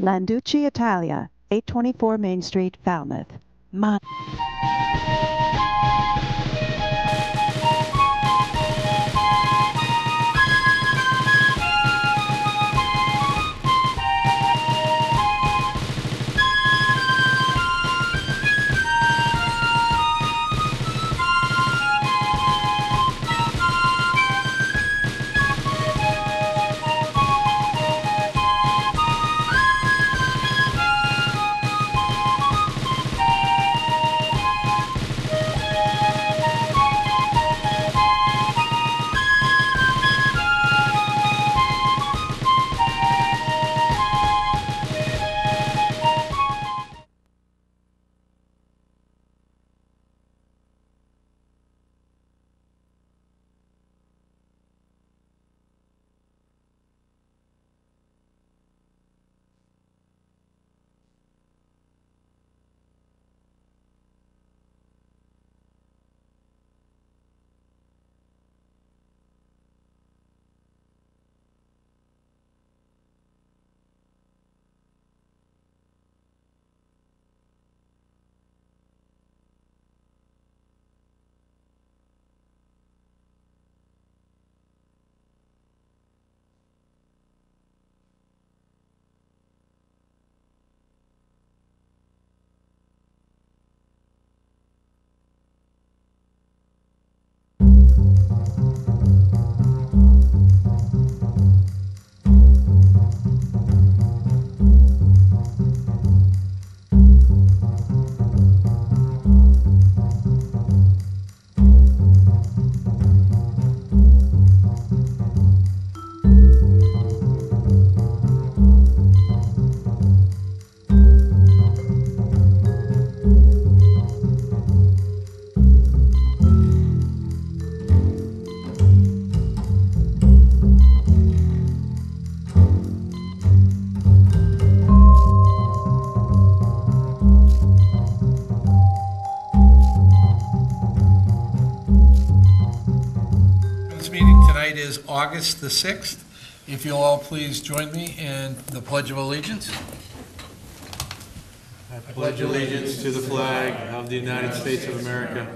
Landucci Italia, 824 Main Street, Falmouth. Tonight is August the 6th. If you'll all please join me in the Pledge of Allegiance. I pledge allegiance to the flag of the United States of America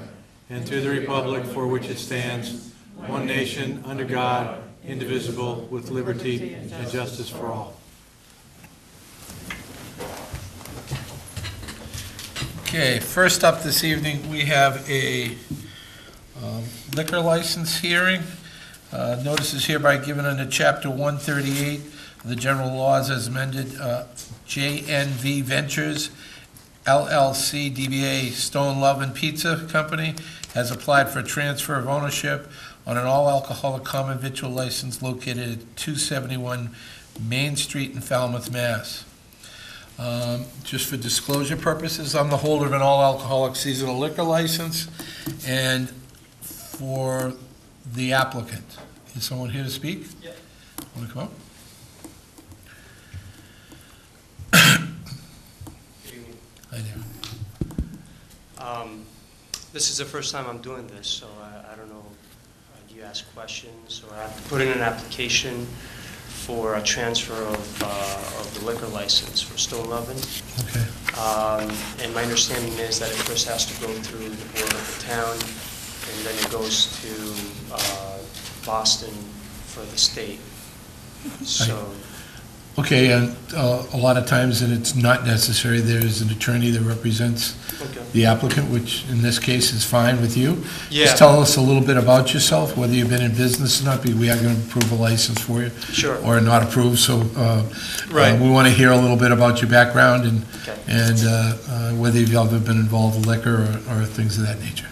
and to the republic for which it stands, one nation, under God, indivisible, with liberty and justice for all. Okay, first up this evening, we have a liquor license hearing. Notice is hereby given under Chapter 138 of the General Laws as amended. JNV Ventures, LLC, DBA Stone Love and Pizza Company has applied for transfer of ownership on an all-alcoholic common victual license located at 271 Main Street in Falmouth, Mass. Just for disclosure purposes, I'm the holder of an all-alcoholic seasonal liquor license, and for the applicant. Is someone here to speak? Yeah. Want to come up? Good evening. Hi there. This is the first time I'm doing this, so I don't know. Do you ask questions, or I have to put in an application for a transfer of the liquor license for Stone Lovin'? Okay. And my understanding is that it first has to go through the board of the town, and then it goes to Boston for the state. So. Okay, and a lot of times, and it's not necessary, there's an attorney that represents the applicant, which in this case is fine with you. Yeah. Just tell us a little bit about yourself, whether you've been in business or not, because we are going to approve a license for you. Sure. Or not approve, so Right. we want to hear a little bit about your background and, Okay. and whether you've ever been involved with liquor or things of that nature.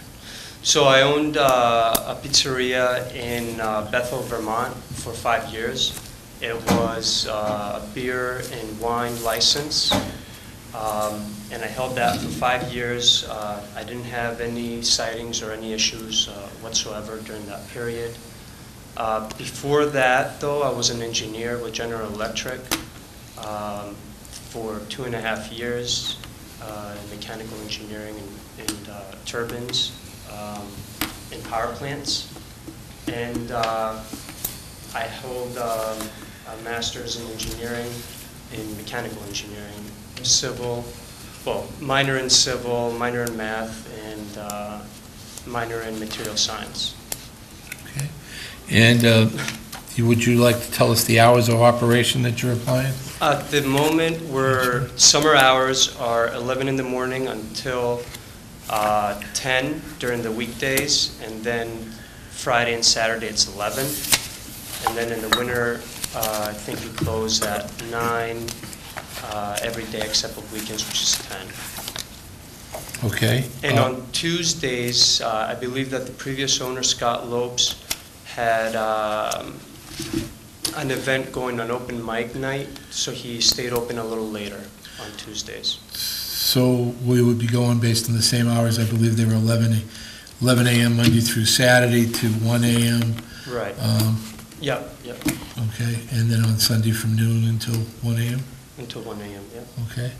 So I owned a pizzeria in Bethel, Vermont for 5 years. It was a beer and wine license, and I held that for 5 years. I didn't have any sightings or any issues whatsoever during that period. Before that, though, I was an engineer with General Electric for 2.5 years in mechanical engineering and turbines in power plants. And I hold a master's in engineering in mechanical engineering, civil, well, minor in civil, minor in math, and minor in material science. Okay. And would you like to tell us the hours of operation that you're applying? At the moment, summer hours are 11 in the morning until 10 during the weekdays, and then Friday and Saturday it's 11. And then in the winter, I think we close at 9 every day except for weekends, which is 10. Okay. And on Tuesdays, I believe that the previous owner, Scott Lopes, had an event going on open mic night, so he stayed open a little later on Tuesdays. So we would be going based on the same hours. I believe they were 11 a.m. Monday through Saturday to 1 a.m. Right. Yep. Okay, and then on Sunday from noon until 1 a.m.? Until 1 a.m., yeah. Okay.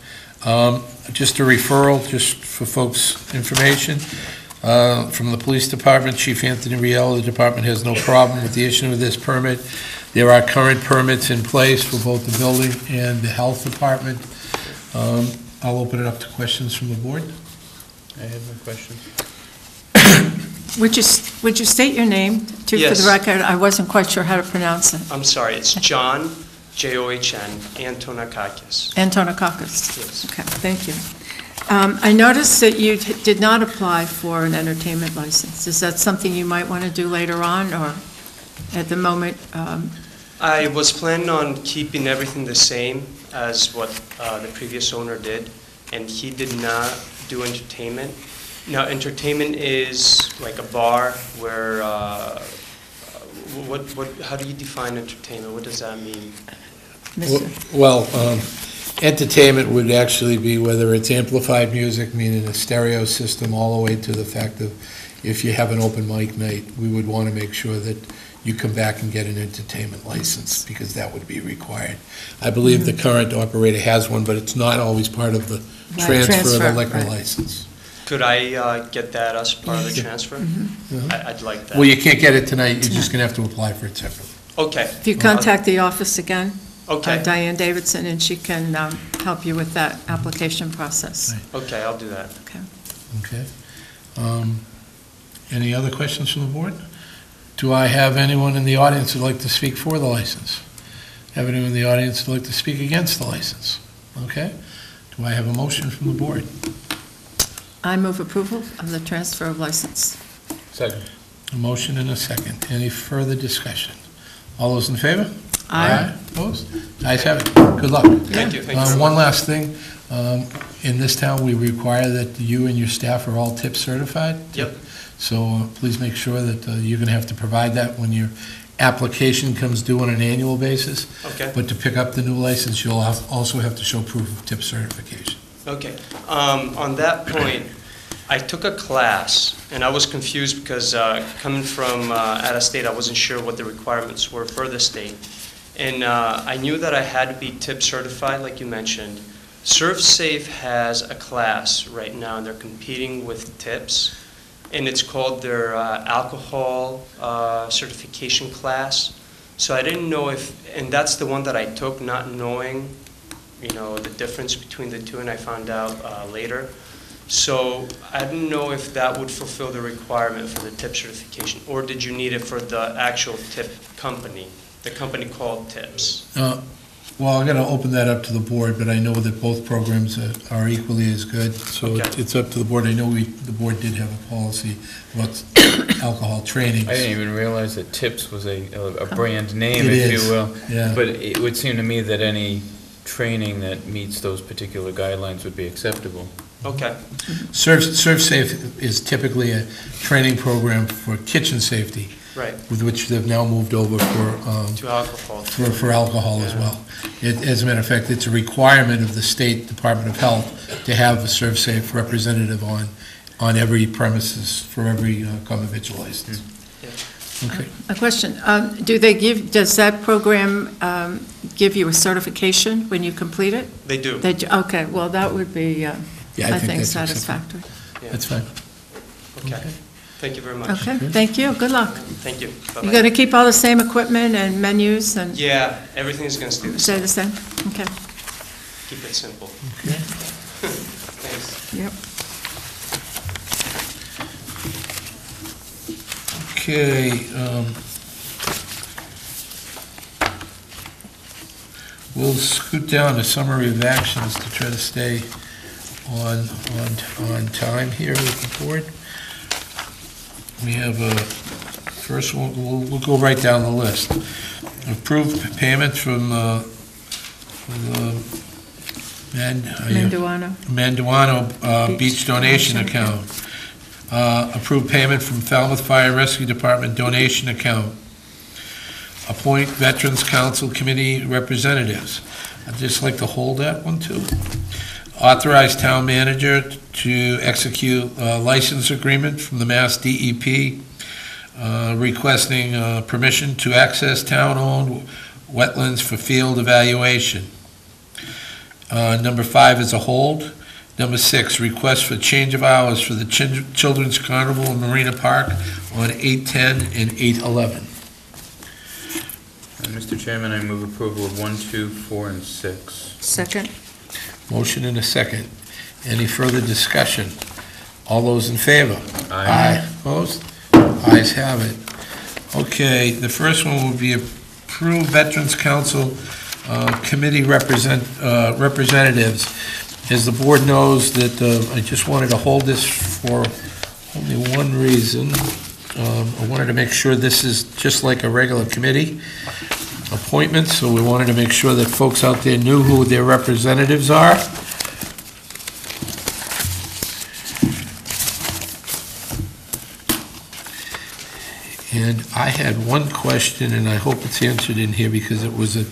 Just a referral, just for folks' information, from the police department, Chief Anthony Riel, the department has no problem with the issuing of this permit. There are current permits in place for both the building and the health department. I'll open it up to questions from the board. I have no questions. Would you state your name, too, for Yes. the record? I wasn't quite sure how to pronounce it. I'm sorry, it's John, John, Antonakakis. Antonakakis. Yes. Okay, thank you. I noticed that you did not apply for an entertainment license. Is that something you might want to do later on, or at the moment? I was planning on keeping everything the same as what the previous owner did, and he did not do entertainment. Now, entertainment is like a bar where, how do you define entertainment? What does that mean? Mr. Well, entertainment would actually be whether it's amplified music, meaning a stereo system, all the way to the fact of if you have an open mic night, we would want to make sure that you come back and get an entertainment license, because that would be required. I believe the current operator has one, but it's not always part of the transfer of the liquor right. license. Could I get that as part of the transfer? Mm-hmm. I'd like that. Well, you can't get it tonight, you're just going to have to apply for it separately. Okay. If you contact the office again, Okay. Diane Davidson, and she can help you with that application process. Right. Okay, I'll do that. Okay. Okay. Any other questions from the board? Do I have anyone in the audience who'd like to speak for the license? Have anyone in the audience who'd like to speak against the license? Okay. Do I have a motion from the board? I move approval of the transfer of license. Second. A motion and a second. Any further discussion? All those in favor? Aye. Opposed? Ayes have it. Good luck. Thank you, thank you. One last thing. In this town, we require that you and your staff are all tip certified. Yep. So please make sure that you're going to have to provide that when your application comes due on an annual basis. Okay. But to pick up the new license, you'll also have to show proof of tip certification. Okay. On that point, I took a class, and I was confused because coming from out of state, I wasn't sure what the requirements were for the state. And I knew that I had to be tip certified, like you mentioned. ServSafe has a class right now, and they're competing with tips, and it's called their alcohol certification class. So I didn't know if, and that's the one that I took, not knowing, the difference between the two, and I found out later. So I didn't know if that would fulfill the requirement for the tip certification, or did you need it for the actual tip company, the company called Tips? Well, I'm going to open that up to the board, but I know that both programs are equally as good, so Okay. it's up to the board. I know the board did have a policy about alcohol training. I didn't even realize that Tips was a brand name, It if is, you will. yeah. But it would seem to me that any training that meets those particular guidelines would be acceptable. Okay, ServSafe is typically a training program for kitchen safety, right, with which they've now moved over for to alcohol. for alcohol as Yeah. well. As a matter of fact, it's a requirement of the State Department of Health to have a ServSafe representative on every premises for every common victual license. Okay. A question, does that program give you a certification when you complete it? They do. Okay, well, that would be, Yeah, I think, that's acceptable. satisfactory. Yeah. That's fine. Okay, thank you very much. Okay, thank you, good luck. Thank you. You're Bye-bye. going to keep all the same equipment and menus and Yeah, everything is going to stay the stay same. the same? Okay. Keep it simple. Okay. Thanks. Yep. Okay, we'll scoot down to summary of actions to try to stay on time here with the board. We have a, first one, we'll go right down the list. Approved payment from Manduano Beach Donation Account. Approved payment from Falmouth Fire Rescue Department donation account. Appoint Veterans Council Committee representatives. I'd just like to hold that one too. Authorize town manager to execute a license agreement from the Mass DEP requesting permission to access town-owned wetlands for field evaluation. Number 5 is a hold. Number 6, request for change of hours for the Children's Carnival in Marina Park on 8/10 and 8/11. Mr. Chairman, I move approval of 1, 2, 4, and 6. Second? Motion and a second. Any further discussion? All those in favor? Aye. Opposed? Ayes have it. Okay, the first one will be approved Veterans Council Committee representatives. As the board knows that I just wanted to hold this for only one reason. I wanted to make sure this is just like a regular committee appointment, so we wanted to make sure that folks out there knew who their representatives are. And I had one question, and I hope it's answered in here, because it was an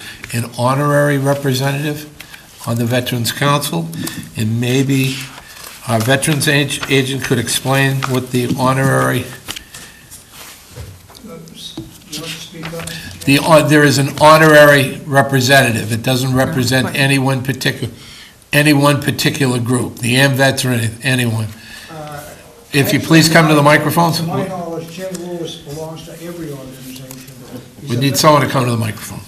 honorary representative on the Veterans Council, and maybe our Veterans agent could explain what the honorary... There is an honorary representative. It doesn't represent any one particular group, the AMVETS or anyone. If you please come to the microphones. To my knowledge, Jim Lewis belongs to every organization. We need someone to come to the microphone.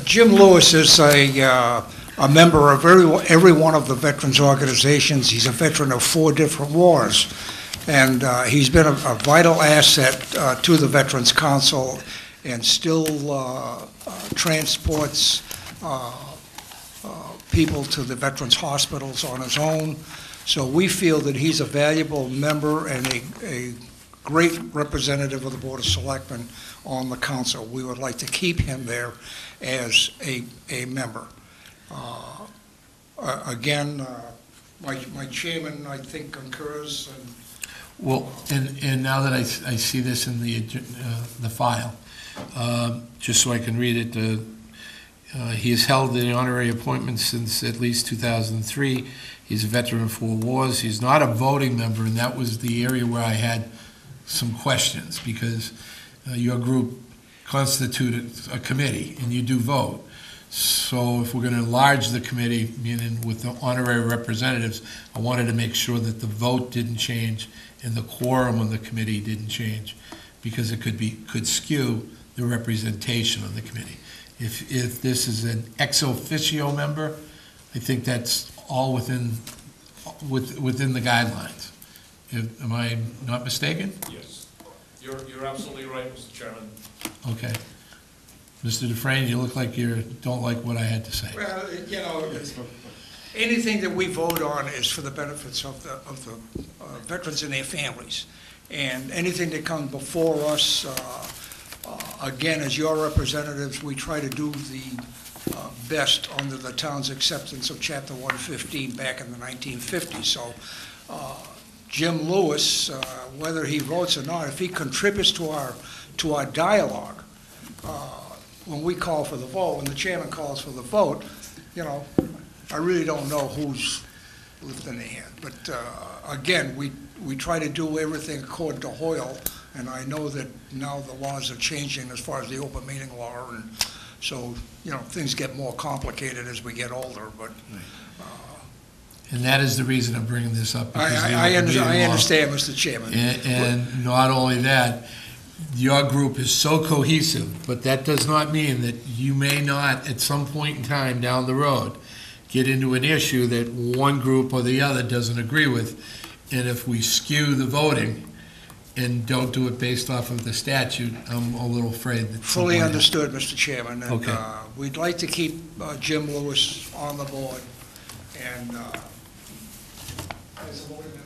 Jim Lewis is a member of every one of the veterans organizations. He's a veteran of 4 different wars, and he's been a vital asset to the Veterans Council, and still transports people to the veterans hospitals on his own. So we feel that he's a valuable member and a great representative of the Board of Selectmen on the council. We would like to keep him there as a member. Again, my chairman, I think, concurs. Well, and now that I see this in the file, just so I can read it, he has held the honorary appointment since at least 2003. He's a veteran of 4 wars. He's not a voting member, and that was the area where I had some questions, because your group constituted a committee, and you do vote. So if we're going to enlarge the committee, meaning with the honorary representatives, I wanted to make sure that the vote didn't change and the quorum of the committee didn't change, because it could skew the representation of the committee. If this is an ex officio member, I think that's all within the guidelines. Am I not mistaken? Yes. You're absolutely right, Mr. Chairman. Okay. Mr. Dufresne, you look like you don't like what I had to say. Well, you know, anything that we vote on is for the benefits of the veterans and their families. And anything that comes before us, again, as your representatives, we try to do the best under the town's acceptance of Chapter 115 back in the 1950s. So Jim Lewis, whether he votes or not, if he contributes to our dialogue, when we call for the vote, when the chairman calls for the vote, you know, I really don't know who's lifting their hand. But again, we try to do everything according to Hoyle, and I know that now the laws are changing as far as the open meeting law, and so, you know, things get more complicated as we get older, but... And that is the reason I'm bringing this up. I understand, Mr. Chairman. And not only that, your group is so cohesive, but that does not mean that you may not, at some point in time down the road, get into an issue that one group or the other doesn't agree with. And if we skew the voting and don't do it based off of the statute, I'm a little afraid that. Fully understood, Mr. Chairman. And, Okay. we'd like to keep Jim Lewis on the board, and as a voting member.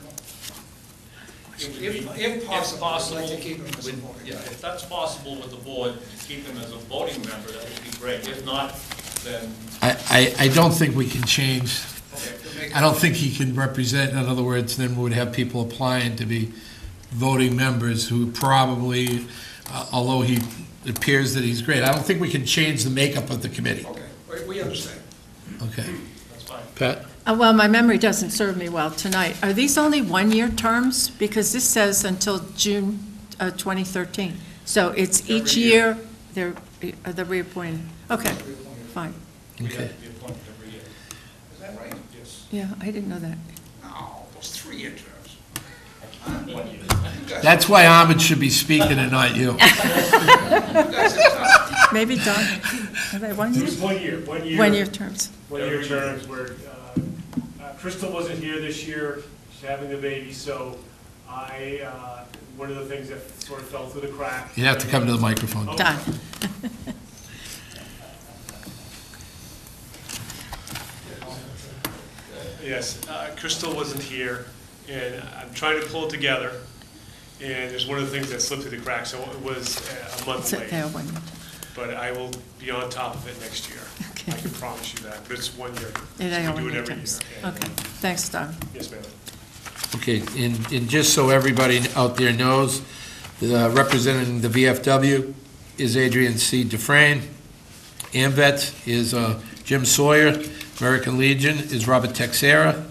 If possible, we'd like to keep him as a voting Yeah, member. if that's possible with the board, keep him as a voting member, that would be great. If not, then, I don't think we can change, okay. I don't think he can represent, in other words, then we would have people applying to be voting members who probably, although he appears that he's great, I don't think we can change the makeup of the committee. Okay, we understand. Okay. That's fine. Pat? Well, my memory doesn't serve me well tonight. Are these only one-year terms? Because this says until June 2013. So it's each year they're reappointed. Okay, fine. We Okay. have to be appointed every year. Is that right? Yes. Yeah, I didn't know that. No, those 3-year terms. 1 year. That's why Ahmed should be speaking and not you. Maybe Don, are they one It year? was 1 year, 1 year. One-year terms. 1 year terms where Crystal wasn't here this year, she's having the baby, so one of the things that sort of fell through the cracks. You have to come to the microphone. Don. Yes, Crystal wasn't here, and I'm trying to pull it together, and there's one of the things that slipped through the cracks, so it was a month Sit there, late. 1 year. But I will be on top of it next year. Okay. I can promise you that, but it's 1 year. They So are we do it 1 year every terms. year. Okay, thanks, Don. Yes, ma'am. Okay, and just so everybody out there knows, representing the VFW is Adrian C. Dufresne. AMVET is Jim Sawyer. American Legion is Robert Texera.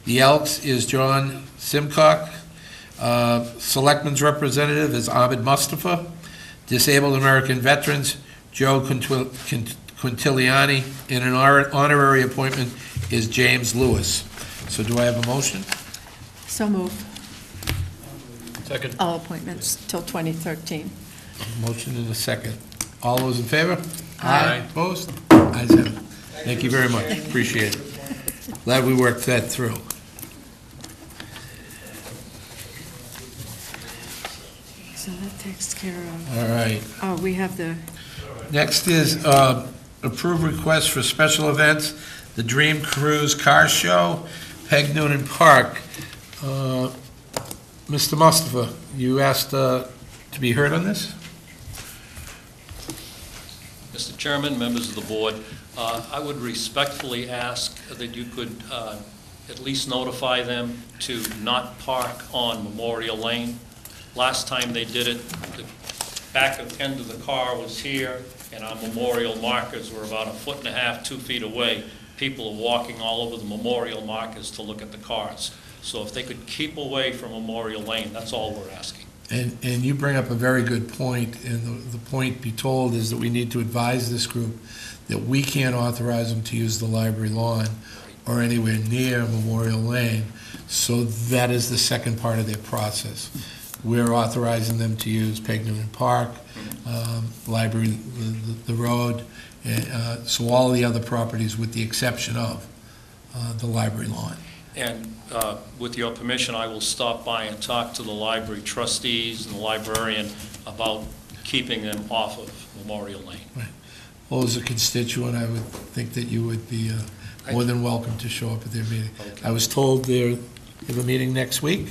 The Elks is John Simcock. Selectmen's representative is Ahmed Mustafa. Disabled American Veterans, Joe Quintiliani. And an honorary appointment is James Lewis. So do I have a motion? So move Second. all appointments till 2013. Motion in a second. All those in favor? Aye. Opposed? Ayes have it. Thank you very much. Appreciate it. Glad we worked that through. So that takes care of, All right. oh, we have the, Next is approved request for special events, the Dream Cruise Car Show, Peg Noonan Park. Mr. Mustafa, you asked to be heard on this? Mr. Chairman, members of the board, I would respectfully ask that you could at least notify them to not park on Memorial Lane. Last time they did it, the back end of the car was here, and our memorial markers were about 1.5 feet, 2 feet away. People are walking all over the memorial markers to look at the cars. So if they could keep away from Memorial Lane, that's all we're asking. And you bring up a very good point, and the point be told is that we need to advise this group that we can't authorize them to use the library lawn or anywhere near Memorial Lane. So that is the second part of their process. We're authorizing them to use Peg Noonan Park, library, the road, so all the other properties with the exception of the library lawn. And with your permission, I will stop by and talk to the library trustees and the librarian about keeping them off of Memorial Lane. Well, as a constituent, I would think that you would be more than welcome to show up at their meeting. Okay. I was told they have a meeting next week?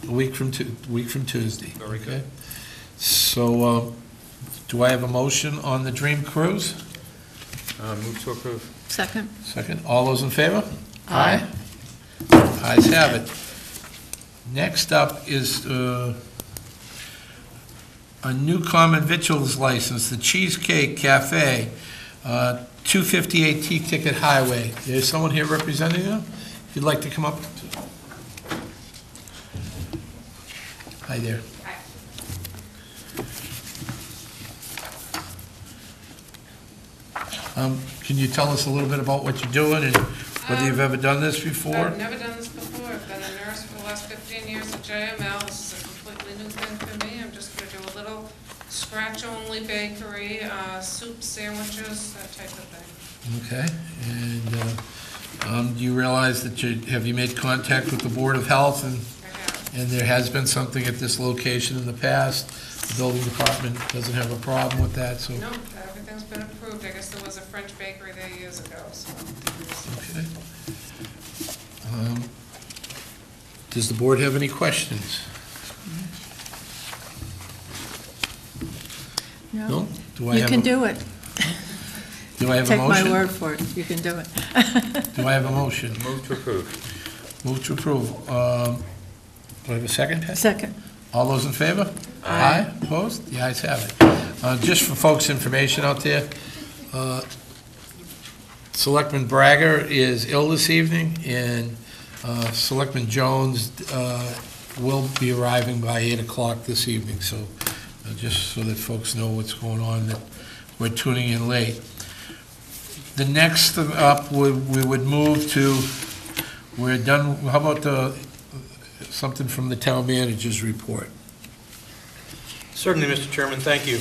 A week from Tuesday. Very good. Okay. So, do I have a motion on the Dream Cruise? Move to approve. second? Second, all those in favor? Aye. Ayes have it. Next up is a new common victuals license, the Cheesecake Cafe, 258 T-Ticket Highway. There's someone here representing them? If you'd like to come up. Hi there. Can you tell us a little bit about what you're doing and whether you've ever done this before? I've never done this before. I've been a nurse for the last 15 years at JML. This is a completely new scratch-only bakery, soup sandwiches, that type of thing. Okay, and do you realize that have you made contact with the Board of Health, and there has been something at this location in the past? The building department doesn't have a problem with that, so. No, everything's been approved. I guess there was a French bakery there years ago, so. Okay. Does the board have any questions? No? Do I You have can a- do it. Do I have a motion? Take my word for it, you can do it. Do I have a motion? Move to approve. Move to approve. Do I have a second? Pat? Second. All those in favor? Aye. Opposed? The ayes have it. Just for folks' information out there, Selectman Bragger is ill this evening, and Selectman Jones will be arriving by 8 o'clock this evening, so just so that folks know what's going on, that we're tuning in late. The next up, we would move to, we're done, how about something from the town manager's report? Certainly, Mr. Chairman, thank you.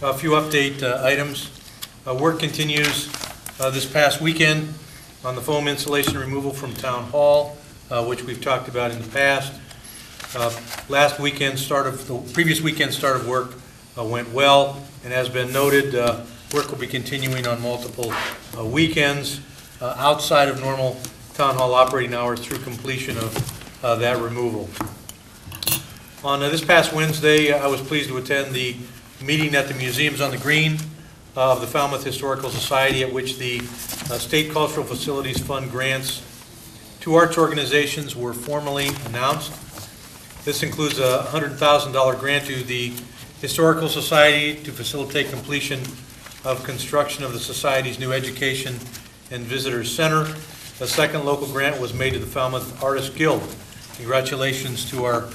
A few update items. Work continues this past weekend on the foam insulation removal from Town Hall, which we've talked about in the past. Last weekend, previous weekend start of work went well, and has been noted, work will be continuing on multiple weekends outside of normal Town Hall operating hours through completion of that removal. On this past Wednesday, I was pleased to attend the meeting at the Museums on the Green of the Falmouth Historical Society, at which the State Cultural Facilities Fund grants to arts organizations were formally announced. This includes a $100,000 grant to the Historical Society to facilitate completion of construction of the Society's new Education and Visitors Center. A second local grant was made to the Falmouth Artists Guild. Congratulations to our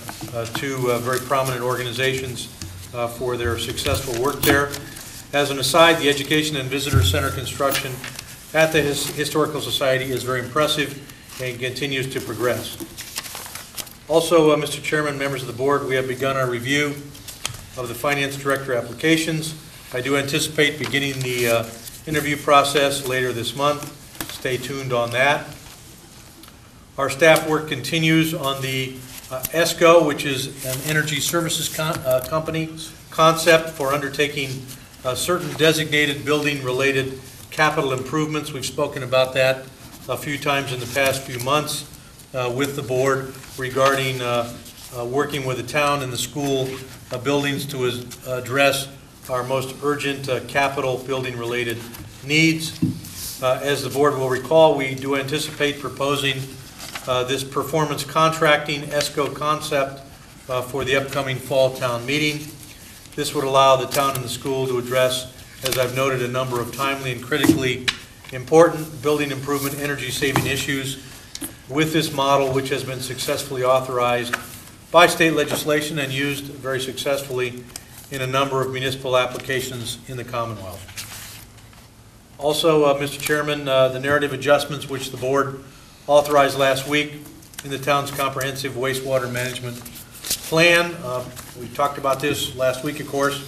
two very prominent organizations for their successful work there. As an aside, the Education and Visitor Center construction at the Historical Society is very impressive and continues to progress. Also, Mr. Chairman, members of the board, we have begun our review of the Finance Director applications. I do anticipate beginning the interview process later this month. Stay tuned on that. Our staff work continues on the ESCO, which is an energy services company concept for undertaking certain designated building-related capital improvements. We've spoken about that a few times in the past few months with the board regarding working with the town and the school buildings to address our most urgent capital building-related needs. As the board will recall, we do anticipate proposing this performance contracting ESCO concept for the upcoming fall town meeting. This would allow the town and the school to address, as I've noted, a number of timely and critically important building improvement energy saving issues with this model, which has been successfully authorized by state legislation and used very successfully in a number of municipal applications in the Commonwealth. Also, Mr. Chairman, the narrative adjustments which the board authorized last week in the town's comprehensive wastewater management plan. We talked about this last week, of course.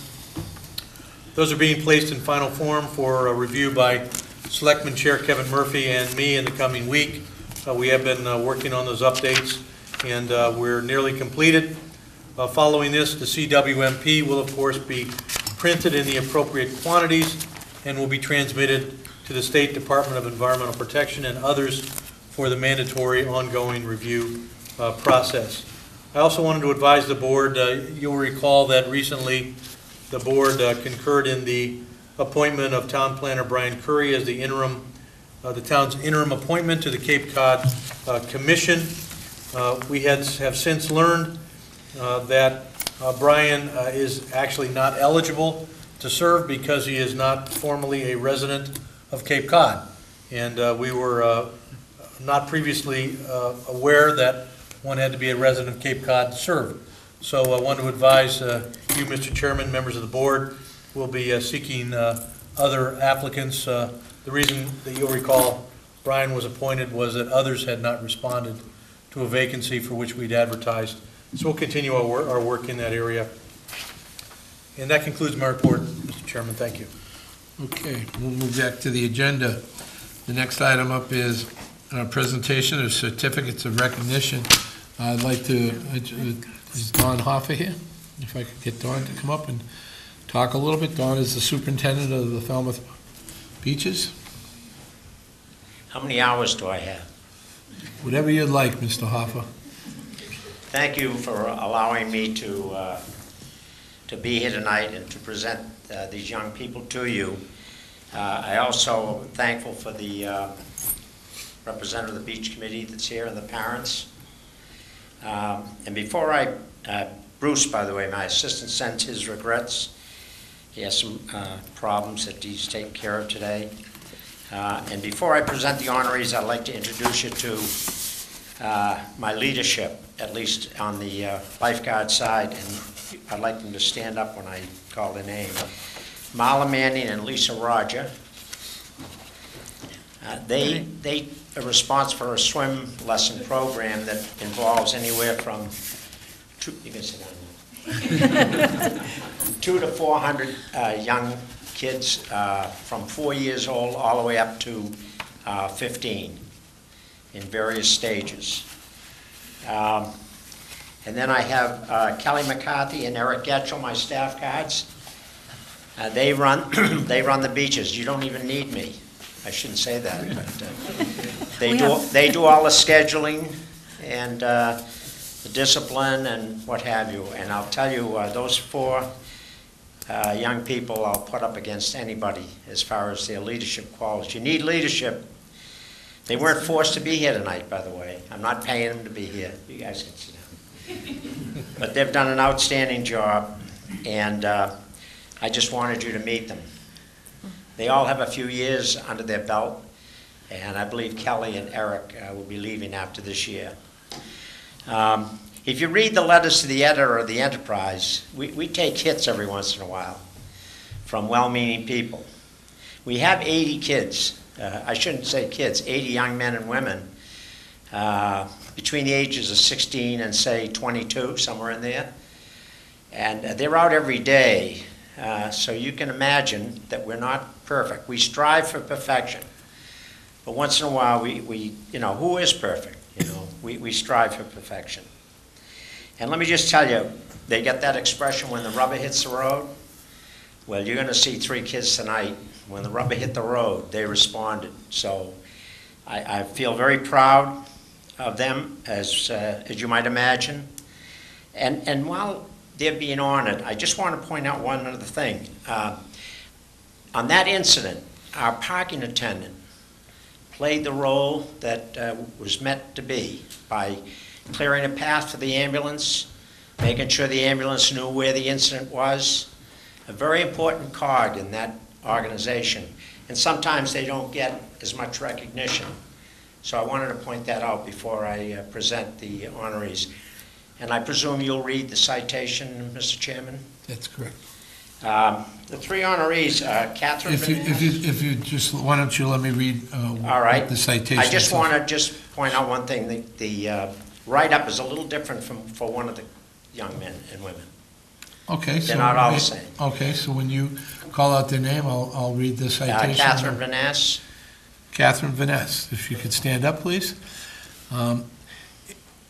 Those are being placed in final form for review by Selectman Chair Kevin Murphy and me in the coming week. We have been working on those updates, and we're nearly completed. Following this, the CWMP will, of course, be printed in the appropriate quantities and will be transmitted to the State Department of Environmental Protection and others for the mandatory ongoing review process. I also wanted to advise the board, you'll recall that recently the board concurred in the appointment of Town Planner Brian Curry as the town's interim appointment to the Cape Cod Commission. We have since learned that Brian is actually not eligible to serve because he is not formally a resident of Cape Cod. And we were not previously aware that one had to be a resident of Cape Cod to serve. So I want to advise you, Mr. Chairman, members of the board, will be seeking other applicants. The reason that you'll recall Brian was appointed was that others had not responded to a vacancy for which we'd advertised. So we'll continue our work in that area. And that concludes my report, Mr. Chairman. Thank you. Okay, we'll move back to the agenda. The next item up is a presentation of certificates of recognition. I'd like to, is Don Hoffa here? If I could get Don to come up and talk a little bit. Don is the superintendent of the Falmouth Beaches. How many hours do I have? Whatever you'd like, Mr. Hoffa. Thank you for allowing me to be here tonight and to present these young people to you. I also am thankful for the representative of the Beach Committee that's here and the parents. And before Bruce, by the way, my assistant, sends his regrets. He has some problems that he's taking care of today. And before I present the honorees, I'd like to introduce you to my leadership, at least on the lifeguard side, and I'd like them to stand up when I call their name. Marla Manning and Lisa Roger. They are responsible for a swim lesson program that involves anywhere from you can sit down now. 200 to 400 young kids from 4 years old all the way up to 15 in various stages. And then I have Kelly McCarthy and Eric Getchell, my staff guards. They run the beaches. You don't even need me. I shouldn't say that, but they do all the scheduling and the discipline and what have you. And I'll tell you, those four young people I'll put up against anybody as far as their leadership qualities. You need leadership. They weren't forced to be here tonight, by the way. I'm not paying them to be here. You guys can sit down. But they've done an outstanding job, and I just wanted you to meet them. They all have a few years under their belt, and I believe Kelly and Eric will be leaving after this year. If you read the letters to the editor of the Enterprise, we take hits every once in a while from well-meaning people. We have 80 kids. I shouldn't say kids, 80 young men and women between the ages of 16 and, say, 22, somewhere in there. And they're out every day, so you can imagine that we're not perfect. We strive for perfection. But once in a while, we you know, who is perfect? You know, we strive for perfection. And let me just tell you, they get that expression, when the rubber hits the road. Well, you're going to see 3 kids tonight. When the rubber hit the road, they responded. So I feel very proud of them, as you might imagine. And while they're being honored, I just want to point out one other thing. On that incident, our parking attendant played the role that was meant to be by clearing a path for the ambulance, making sure the ambulance knew where the incident was. A very important cog in that organization. And sometimes they don't get as much recognition. So I wanted to point that out before I present the honorees. And I presume you'll read the citation, Mr. Chairman? That's correct. The 3 honorees, Catherine. If you just, why don't you let me read all right. The citation. I just want to point out one thing. The write-up is a little different for one of the young men and women. Okay. They're not all the same. Okay, so when you call out their name, I'll read the citation. Catherine Vaness. Catherine Vaness, if you could stand up, please.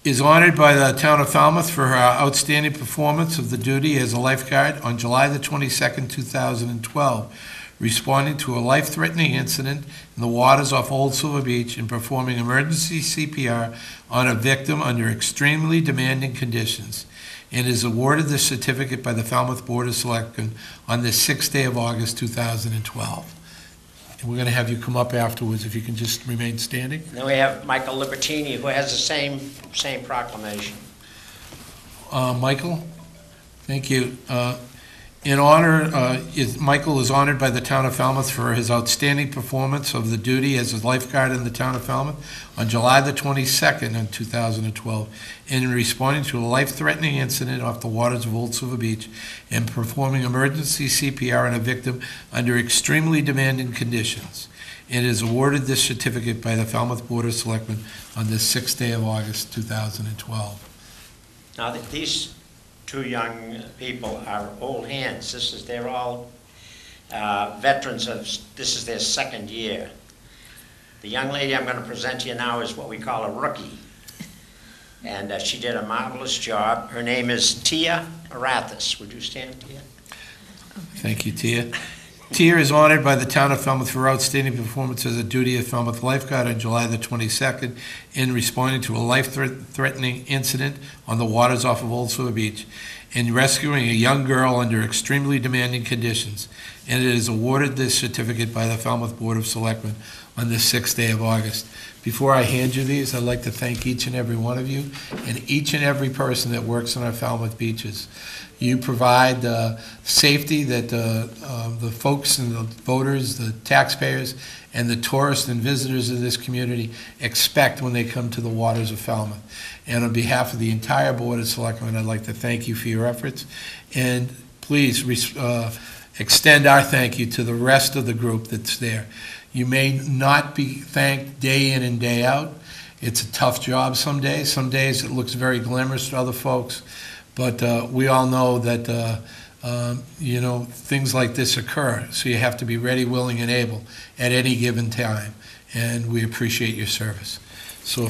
Is honored by the town of Falmouth for her outstanding performance of the duty as a lifeguard on July the 22nd, 2012, responding to a life-threatening incident in the waters off Old Silver Beach and performing emergency CPR on a victim under extremely demanding conditions, and is awarded this certificate by the Falmouth Board of Selectmen on the 6th day of August, 2012. And we're going to have you come up afterwards, if you can just remain standing. And then we have Michael Libertini, who has the same proclamation. Michael, thank you. In honor, Michael is honored by the town of Falmouth for his outstanding performance of the duty as a lifeguard in the town of Falmouth on July the 22nd of 2012 in responding to a life-threatening incident off the waters of Old Silver Beach and performing emergency CPR on a victim under extremely demanding conditions. It is awarded this certificate by the Falmouth Board of Selectmen on the 6th day of August 2012. Now, these two young people are old hands. They're all veterans this is their second year. The young lady I'm going to present to you now is what we call a rookie. And she did a marvelous job. Her name is Tia Arathis. Would you stand, Tia? Thank you, Tia. Tia is honored by the town of Falmouth for outstanding performance as a duty at Falmouth lifeguard on July the 22nd in responding to a life-threatening incident on the waters off of Old Sewer Beach and rescuing a young girl under extremely demanding conditions. And it is awarded this certificate by the Falmouth Board of Selectmen on the 6th day of August. Before I hand you these, I'd like to thank each and every one of you and each and every person that works on our Falmouth beaches. You provide the safety that the folks and the voters, the taxpayers, and the tourists and visitors of this community expect when they come to the waters of Falmouth. And on behalf of the entire Board of Selectmen, I'd like to thank you for your efforts. And please extend our thank you to the rest of the group that's there. You may not be thanked day in and day out. It's a tough job some days. Some days it looks very glamorous to other folks. But we all know that, you know, things like this occur. So you have to be ready, willing, and able at any given time. And we appreciate your service. So,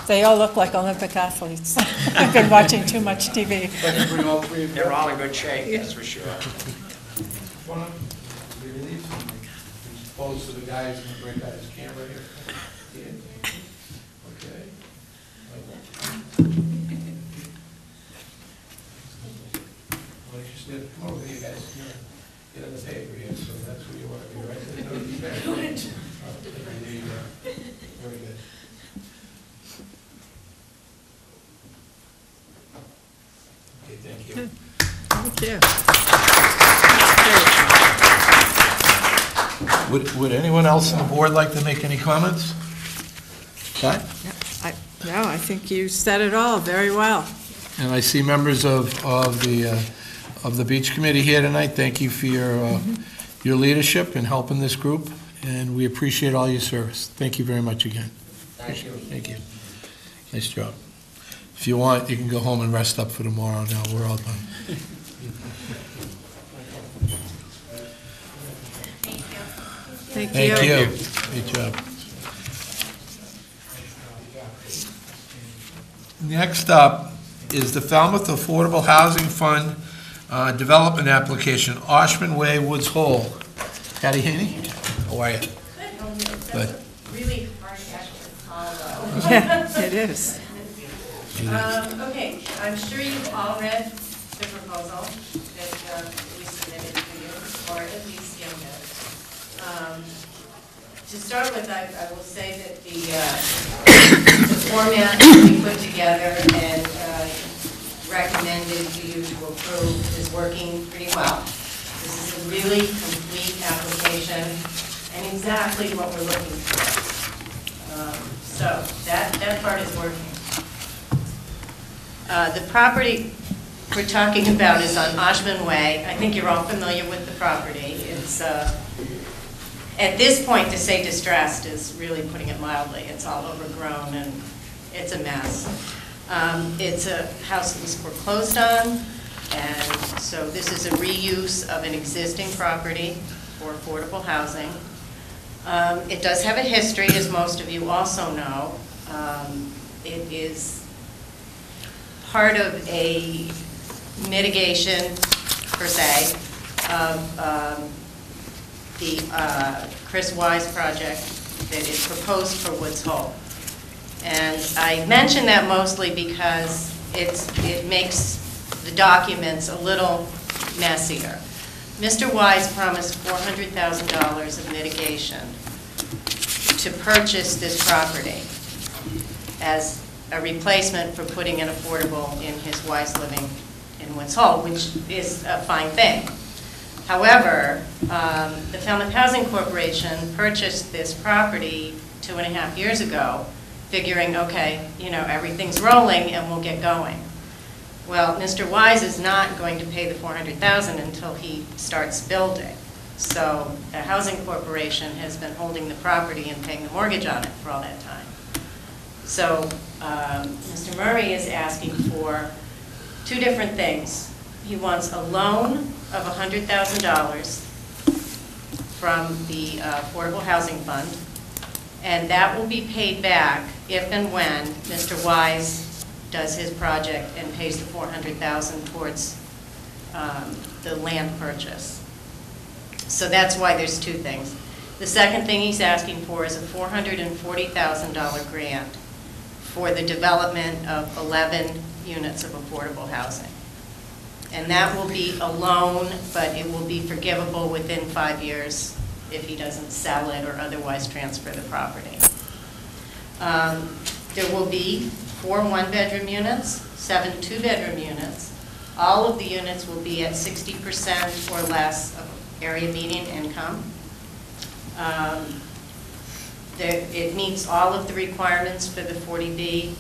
They all look like Olympic athletes. I've been watching too much TV. They're all in good shape, that's for sure. Pose to the guys and break out his camera here. Okay. Well, you should come over here, guys. Get on the paper here, so that's where you want to be, right? There you go. Very good. Okay, thank you. Thank you. Would anyone else on the board like to make any comments? Okay. No, I think you said it all very well. And I see members of the beach committee here tonight. Thank you for your leadership in helping this group, and we appreciate all your service. Thank you very much again. Thank you. Thank you. Nice job. If you want, you can go home and rest up for tomorrow. Now we're all done. Thank you. Thank you. Good job. Next up is the Falmouth Affordable Housing Fund Development Application, Oshman Way, Woods Hole. Patty Haney, how are you? Good. Really hard act to follow. Yeah, it is. Okay, I'm sure you've all read the proposal that we submitted to you, or at least skimmed it. To start with, I will say that the format that we put together and recommended to you to approve is working pretty well. This is a really complete application and exactly what we're looking for. So that part is working. The property we're talking about is on Oshman Way. I think you're all familiar with the property. It's at this point, to say distressed is really putting it mildly. It's all overgrown and it's a mess. It's a house that was foreclosed on, and so this is a reuse of an existing property for affordable housing. It does have a history, as most of you also know. It is part of a mitigation, per se, of the Chris Wise project that is proposed for Woods Hole. And I mention that mostly because it makes the documents a little messier. Mr. Wise promised $400,000 of mitigation to purchase this property as a replacement for putting an affordable in his Wise Living in Woods Hole, which is a fine thing. However, the Falmouth Housing Corporation purchased this property 2.5 years ago, figuring, okay, you know, everything's rolling and we'll get going. Well, Mr. Wise is not going to pay the $400,000 until he starts building. So the housing corporation has been holding the property and paying the mortgage on it for all that time. So Mr. Murray is asking for two different things. He wants a loan of $100,000 from the Affordable Housing Fund, and that will be paid back if and when Mr. Wise does his project and pays the $400,000 towards the land purchase. So that's why there's two things. The second thing he's asking for is a $440,000 grant for the development of 11 units of affordable housing. And that will be a loan, but it will be forgivable within 5 years if he doesn't sell it or otherwise transfer the property. There will be 4 one-bedroom units, 7 two-bedroom units. All of the units will be at 60% or less of area median income. It meets all of the requirements for the 40B.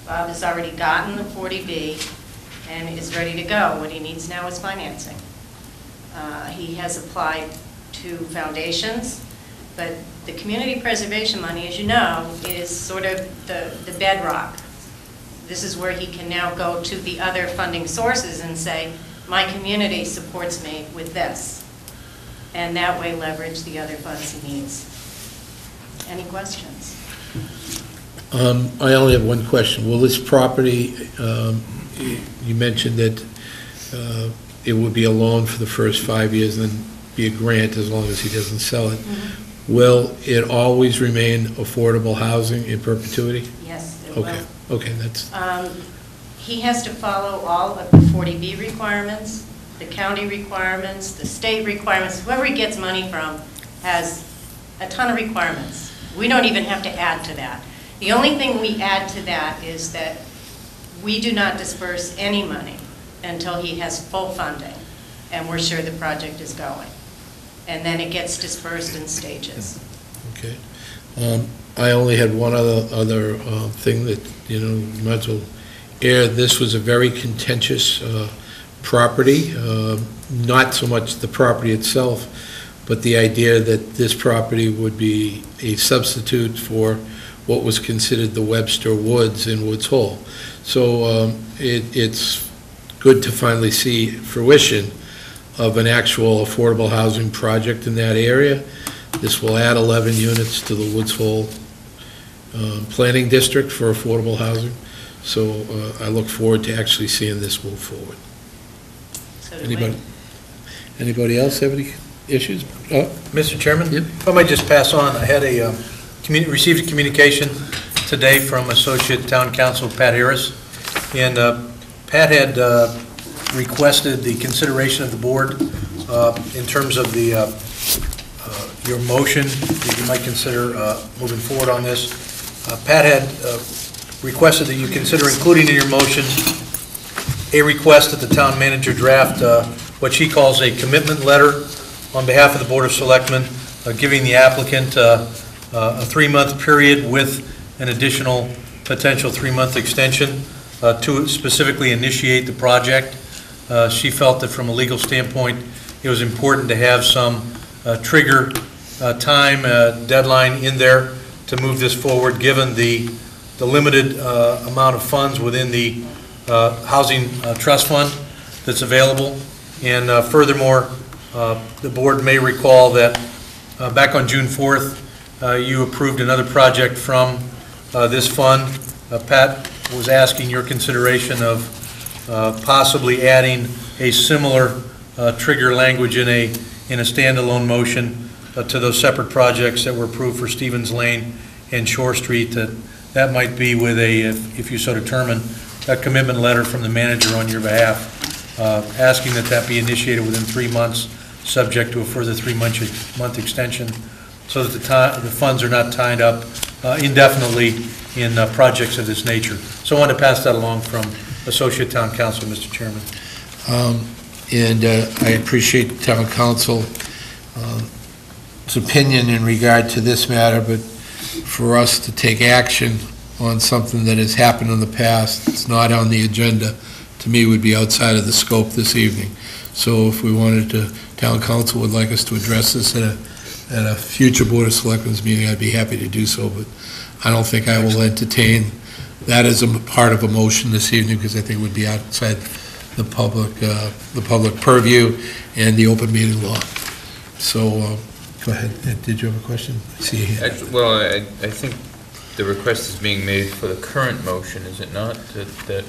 Bob has already gotten the 40B and is ready to go. What he needs now is financing. He has applied to foundations, but the community preservation money, as you know, is sort of the bedrock. This is where he can now go to the other funding sources and say, my community supports me with this. And that way leverage the other funds he needs. Any questions? I only have one question. Will this property, you mentioned that it would be a loan for the first 5 years and then be a grant as long as he doesn't sell it. Mm-hmm. Will it always remain affordable housing in perpetuity? Yes, it Okay. will. Okay, that's... He has to follow all of the 40B requirements, the county requirements, the state requirements. Whoever he gets money from has a ton of requirements. We don't even have to add to that. The only thing we add to that is that we do not disperse any money until he has full funding and we're sure the project is going. And then it gets dispersed in stages. Okay. I only had one other thing that, you might as well air. This was a very contentious property, not so much the property itself, but the idea that this property would be a substitute for what was considered the Webster Woods in Woods Hole. So it's good to finally see fruition of an actual affordable housing project in that area. This will add 11 units to the Woods Hole planning district for affordable housing. So I look forward to actually seeing this move forward. So do we. Anybody else have any issues? Mr. Chairman? Yep. If I might just pass on, I had received a communication today from Associate Town Council Pat Harris, and Pat had requested the consideration of the board in terms of your motion that you might consider moving forward on this. Pat had requested that you consider including in your motion a request that the town manager draft what she calls a commitment letter on behalf of the Board of Selectmen, giving the applicant a 3-month period with an additional potential 3-month extension to specifically initiate the project. She felt that from a legal standpoint, it was important to have some trigger time deadline in there to move this forward, given the limited amount of funds within the Housing Trust Fund that's available. And furthermore, the board may recall that back on June 4th, you approved another project from this fund. Pat was asking your consideration of possibly adding a similar trigger language in a standalone motion to those separate projects that were approved for Stevens Lane and Shore Street. That might be with if you so determine, a commitment letter from the manager on your behalf, asking that be initiated within 3 months, subject to a further 3-month extension, so that the funds are not tied up indefinitely in projects of this nature. So I wanted to pass that along from Associate Town Council, Mr. Chairman. And I appreciate the Town Council's opinion in regard to this matter, but for us to take action on something that has happened in the past, it's not on the agenda to me, would be outside of the scope this evening. So if we wanted to, town council would like us to address this at a future Board of Selectmen's meeting, I'd be happy to do so, but I don't think I will entertain that as a part of a motion this evening, because I think it would be outside the public purview and the open meeting law. So, go ahead. Did you have a question? I see you here. Well, I think the request is being made for the current motion, is it not? That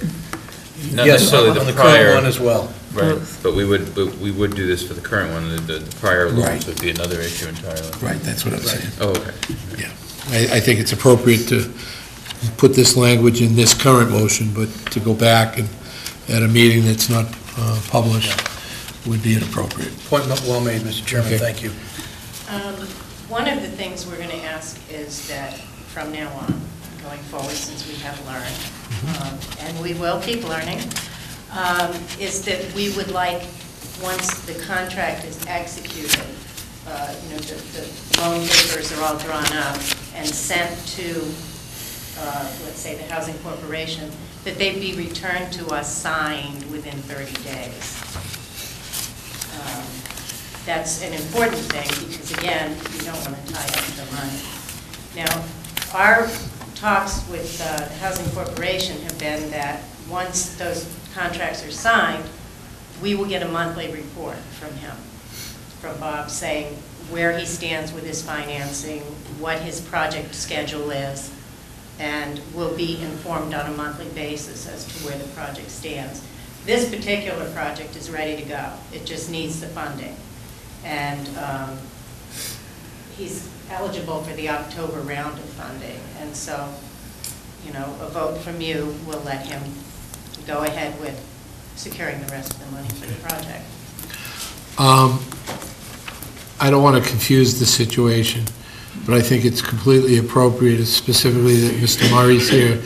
not Yes, necessarily on the the current prior one as well. Right, but we would do this for the current one. The prior Right. laws would be another issue entirely. Right, that's what I'm saying. Oh, okay. Yeah. I think it's appropriate to put this language in this current motion, but to go back and at a meeting that's not published would be inappropriate. Point well made, Mr. Chairman, Okay. thank you. One of the things we're going to ask is that from now on, going forward, since we have learned, and we will keep learning, is that we would like, once the contract is executed, the loan papers are all drawn up and sent to, let's say, the Housing Corporation, that they be returned to us signed within 30 days. That's an important thing because, again, you don't want to tie up the money. Now, our talks with the Housing Corporation have been that once those contracts are signed, we will get a monthly report from him, from Bob, saying where he stands with his financing, what his project schedule is, and we'll be informed on a monthly basis as to where the project stands. This particular project is ready to go. It just needs the funding. And he's eligible for the October round of funding. And so, a vote from you will let him go ahead with securing the rest of the money for the project. I don't want to confuse the situation, but I think it's completely appropriate, specifically that Mr. Murray's here,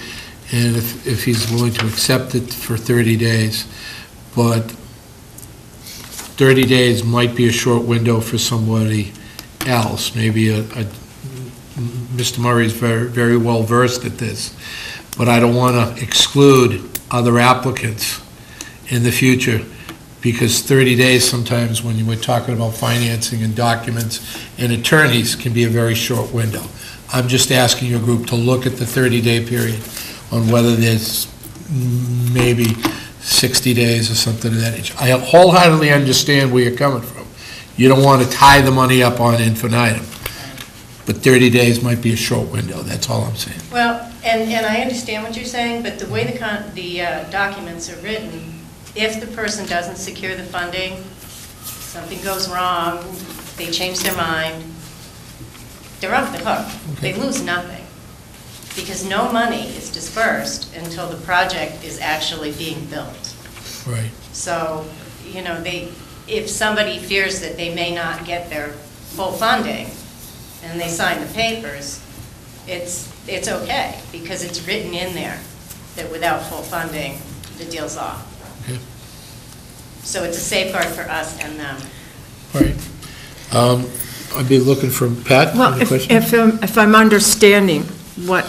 and if he's willing to accept it for 30 days. But 30 days might be a short window for somebody else. Maybe Mr. Murray's very, very well versed at this, but I don't want to exclude other applicants in the future, because 30 days sometimes when we're talking about financing and documents and attorneys can be a very short window. I'm just asking your group to look at the 30-day period on whether there's maybe 60 days or something of that nature. I wholeheartedly understand where you're coming from. You don't want to tie the money up on infinitum, but 30 days might be a short window. That's all I'm saying. Well, and I understand what you're saying, but the way the documents are written, if the person doesn't secure the funding, something goes wrong, they change their mind, they're off the hook. Okay. They lose nothing, because no money is dispersed until the project is actually being built. Right. So, if somebody fears that they may not get their full funding and they sign the papers, it's okay, because it's written in there that without full funding, the deal's off. Okay. So it's a safeguard for us and them. All right. I'd be looking for Pat. Well, any questions? if I'm understanding what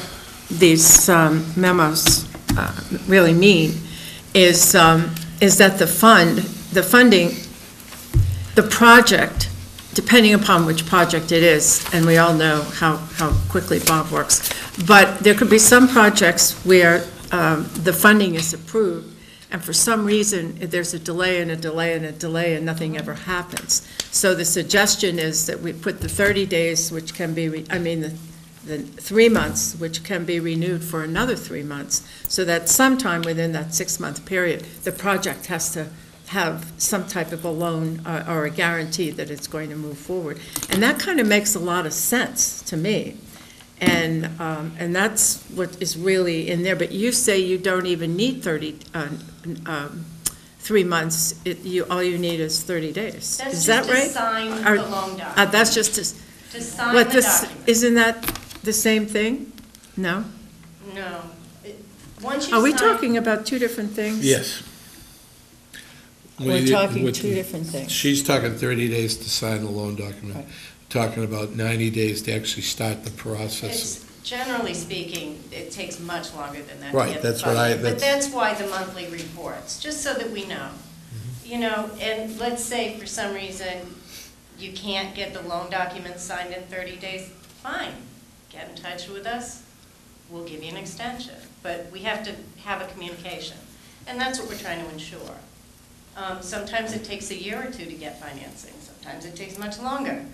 these memos really mean, is that the funding, the project, depending upon which project it is, and we all know how quickly Bob works, but there could be some projects where the funding is approved, and for some reason, there's a delay and a delay and a delay, and nothing ever happens. So the suggestion is that we put the 30 days, which can be, the 3 months, which can be renewed for another 3 months, so that sometime within that 6-month period, the project has to have some type of a loan or a guarantee that it's going to move forward. And that kind of makes a lot of sense to me. And that's what is really in there. But you say you don't even need 3 months. All you need is 30 days. That's is that just right? To sign Or- the loan document. That's just to sign what the this document. isn't that the same thing? No. No. Once you Are we sign- talking about two different things? Yes. We're talking two different things. She's talking 30 days to sign the loan document. Talking about 90 days to actually start the process. generally speaking, it takes much longer than that to Right, get the that's what funding. I- But that's why the monthly reports, just so that we know. You know, and let's say for some reason you can't get the loan documents signed in 30 days, fine, get in touch with us, we'll give you an extension. But we have to have a communication, and that's what we're trying to ensure. Sometimes it takes a year or two to get financing, sometimes it takes much longer,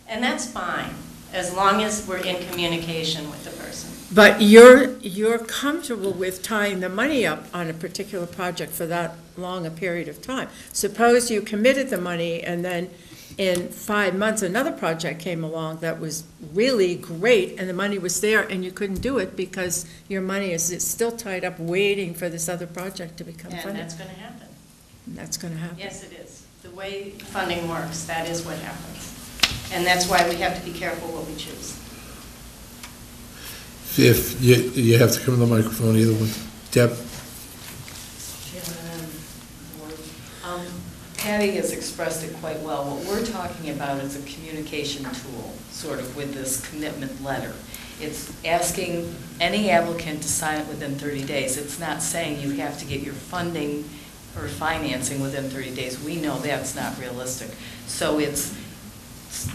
and that's fine, as long as we're in communication with the person. But you're comfortable with tying the money up on a particular project for that long a period of time. Suppose you committed the money and then in 5 months, another project came along that was really great and the money was there and you couldn't do it because your money is still tied up waiting for this other project to become funded. And that's going to happen. That's going to happen. Yes, it is. The way funding works, that is what happens. And that's why we have to be careful what we choose. If you have to come to the microphone, either one. Deb? Patty has expressed it quite well. What we're talking about is a communication tool, sort of, with this commitment letter. It's asking any applicant to sign it within 30 days. It's not saying you have to get your funding or financing within 30 days. We know that's not realistic. So it's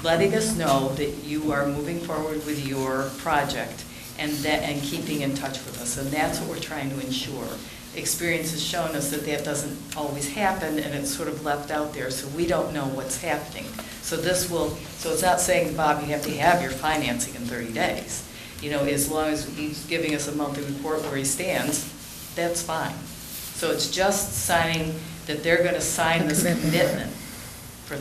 letting us know that you are moving forward with your project and keeping in touch with us. And that's what we're trying to ensure. Experience has shown us that that doesn't always happen, and it's sort of left out there, so we don't know what's happening. So it's not saying, Bob, you have to have your financing in 30 days. You know, as long as he's giving us a monthly report where he stands, that's fine. So it's just signing that they're going to sign this commitment for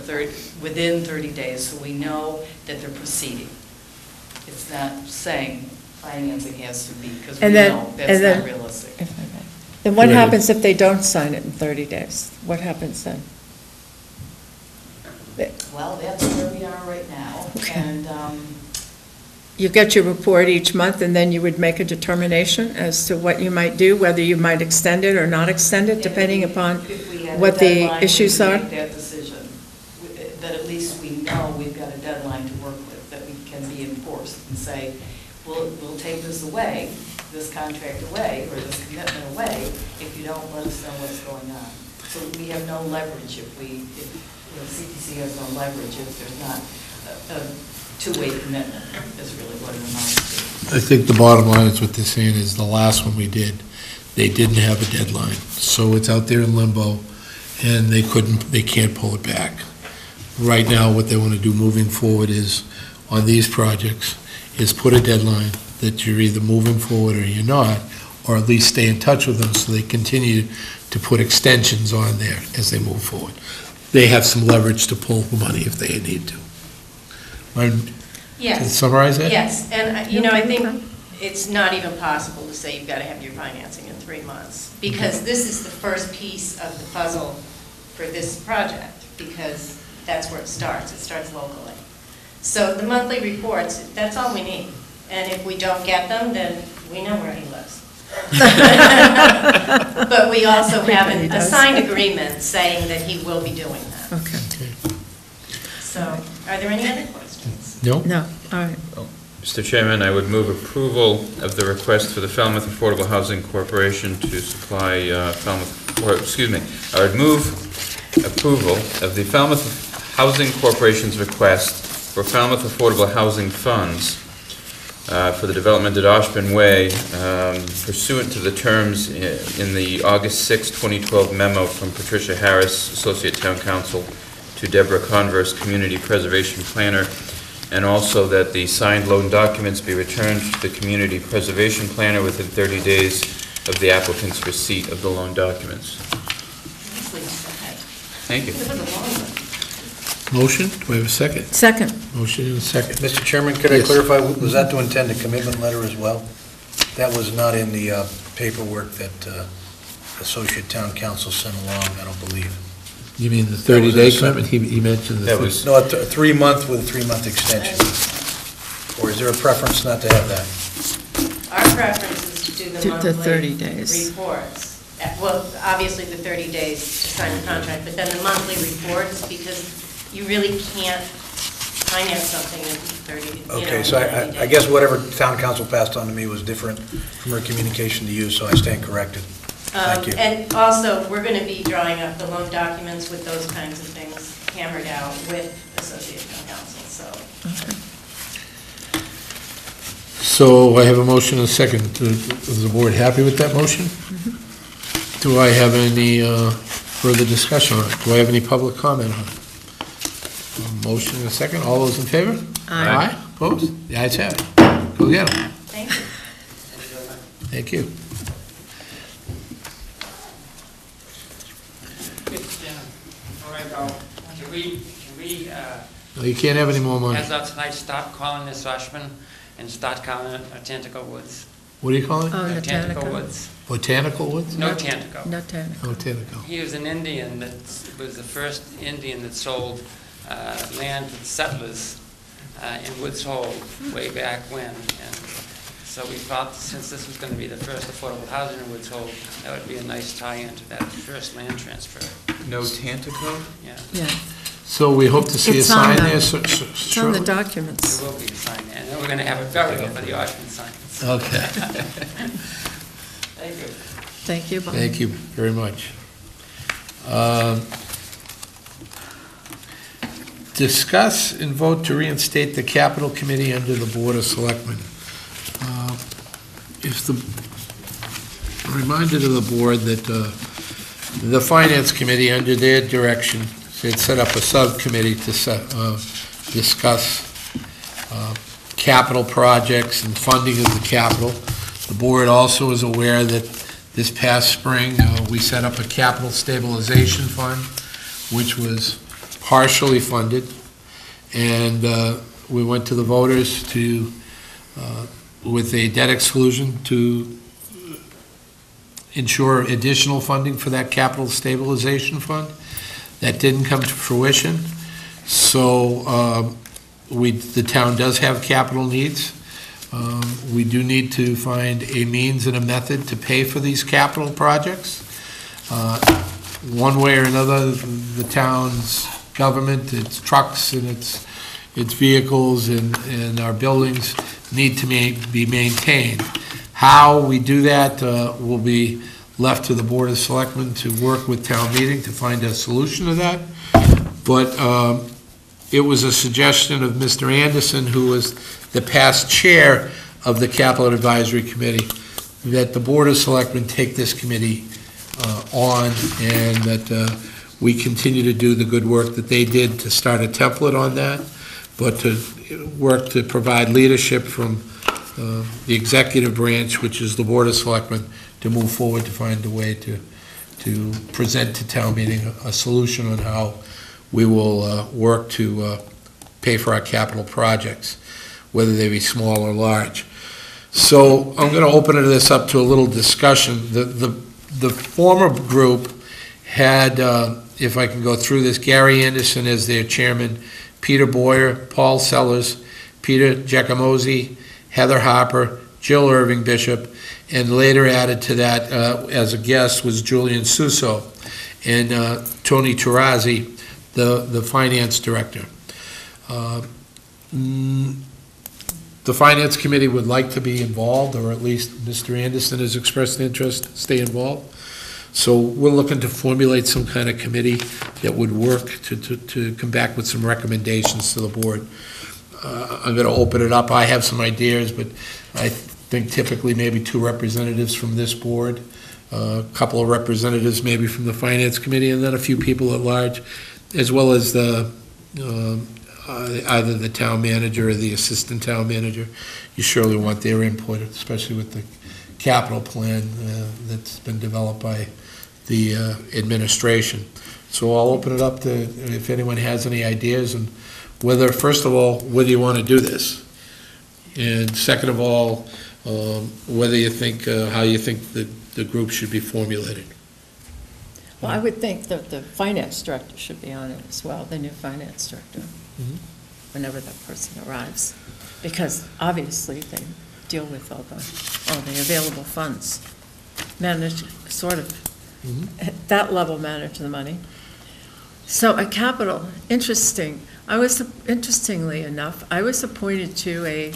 within 30 days, so we know that they're proceeding. It's not saying financing has to be, because we know that's not realistic. Then what happens if they don't sign it in 30 days? What happens then? Well, that's where we are right now. Okay. And You get your report each month, and then you would make a determination as to what you might do, whether you might extend it or not extend it, depending upon what the issues are? If we had a deadline, we would make that decision, that at least we know we've got a deadline to work with, that we can be enforced and say, we'll take this away, this contract away, or this commitment away, if you don't let us know what's going on. So we have no leverage if CPC has no leverage if there's not a two-way commitment, is really what it amounts to. I think the bottom line is what they're saying is the last one we did, they didn't have a deadline. So it's out there in limbo, and they can't pull it back. Right now, what they want to do moving forward is, on these projects, is put a deadline that you're either moving forward or you're not, or at least stay in touch with them so they continue to put extensions on there as they move forward. They have some leverage to pull the money if they need to. Yes. To summarize that? Yes, and I think it's not even possible to say you've got to have your financing in 3 months, because this is the first piece of the puzzle for this project, because that's where it starts locally. So the monthly reports, that's all we need. And if we don't get them, then we know where he lives. But we also have a signed agreement saying that he will be doing that. Okay. So, are there any other questions? No? No, all right. Mr. Chairman, I would move approval of the request for the Falmouth Affordable Housing Corporation to supply I would move approval of the Falmouth Housing Corporation's request for Falmouth Affordable Housing Funds for the development at Oshman Way pursuant to the terms in the August 6, 2012 memo from Patricia Harris, Associate Town Council, to Deborah Converse, Community Preservation Planner, and also that the signed loan documents be returned to the Community Preservation Planner within 30 days of the applicant's receipt of the loan documents. Thank you. Motion, do we have a second? Second. Motion and a second. Mr. Chairman, could I Yes. clarify, was that to intend a commitment letter as well? That was not in the paperwork that Associate Town Council sent along, I don't believe. You mean the 30-day commitment? He mentioned the... No, a 3-month with a 3-month extension. Or is there a preference not to have that? Our preference is to do the monthly 30 days. reports. Well, obviously the 30 days to sign the contract, but then the monthly reports, because you really can't finance something in 30, you know, Okay, so 90 I days. guess whatever town council passed on to me was different from her communication to you, so I stand corrected. Thank you. And also, we're going to be drawing up the loan documents with those kinds of things hammered out with Associate Town Council, so. So I have a motion and a second. Is the board happy with that motion? Do I have any further discussion on it? Do I have any public comment on it? A motion and a second. All those in favor? Aye. Opposed? The ayes have it. Go get them. Thank you. Thank you. Before I go, can we, No, you can't have any more money. as of tonight, stop calling this Oshman and start calling it Tantico Woods? What do you call it? Oh, Tantico Botanical. Woods. Botanical Woods? No Tantico. No technical. Botanical. He was an Indian that was the first Indian that sold land to the settlers in Woods Hole way back when. And so we thought, since this was going to be the first affordable housing in Woods Hole, that would be a nice tie-in to that first land transfer. No Tantico? Yeah. Yeah, So we hope to see a It's on sign the- there it's on the shortly? documents. There will be a sign there. And then we're going to have a burial for the Oshman signs. Okay. Thank you. Thank you, Bob. Thank you very much. Discuss and vote to reinstate the capital committee under the Board of Selectmen. If the, reminder to the board that the Finance Committee, under their direction, had set up a subcommittee to discuss capital projects and funding of the capital. The board also is aware that this past spring, we set up a capital stabilization fund, which was partially funded, and we went to the voters to, with a debt exclusion, to ensure additional funding for that capital stabilization fund. That didn't come to fruition, so the town does have capital needs. We do need to find a means and a method to pay for these capital projects. One way or another, the town's government, its trucks and its vehicles and our buildings need to be maintained. How we do that will be left to the Board of Selectmen to work with town meeting to find a solution to that. But it was a suggestion of Mr. Anderson, who was the past chair of the Capital Advisory Committee, that the Board of Selectmen take this committee on, and that we continue to do the good work that they did to start a template on that, but to work to provide leadership from the executive branch, which is the Board of Selectmen, to move forward to find a way to present to town meeting a solution on how we will work to pay for our capital projects, whether they be small or large. So I'm going to open this up to a little discussion. The former group had, if I can go through this, Gary Anderson as their chairman, Peter Boyer, Paul Sellers, Peter Giacomosi, Heather Harper, Jill Irving Bishop, and later added to that as a guest was Julian Suso and Tony Tarazzi, the finance director. The Finance Committee would like to be involved, or at least Mr. Anderson has expressed an interest to stay involved. So we're looking to formulate some kind of committee that would work to come back with some recommendations to the board. I'm going to open it up. I have some ideas, but I think typically maybe 2 representatives from this board, a couple of representatives maybe from the Finance Committee, and then a few people at large, as well as the either the town manager or the assistant town manager. You surely want their input, especially with the capital plan that's been developed by the administration. So I'll open it up to if anyone has any ideas, and whether, first of all, whether you want to do this, and second of all, whether you think, how you think the group should be formulated. Well, I would think that the finance director should be on it as well, the new finance director, whenever that person arrives, because obviously they deal with all the available funds, manage, sort of, at that level manage the money. So a capital, interesting. Interestingly enough, I was appointed to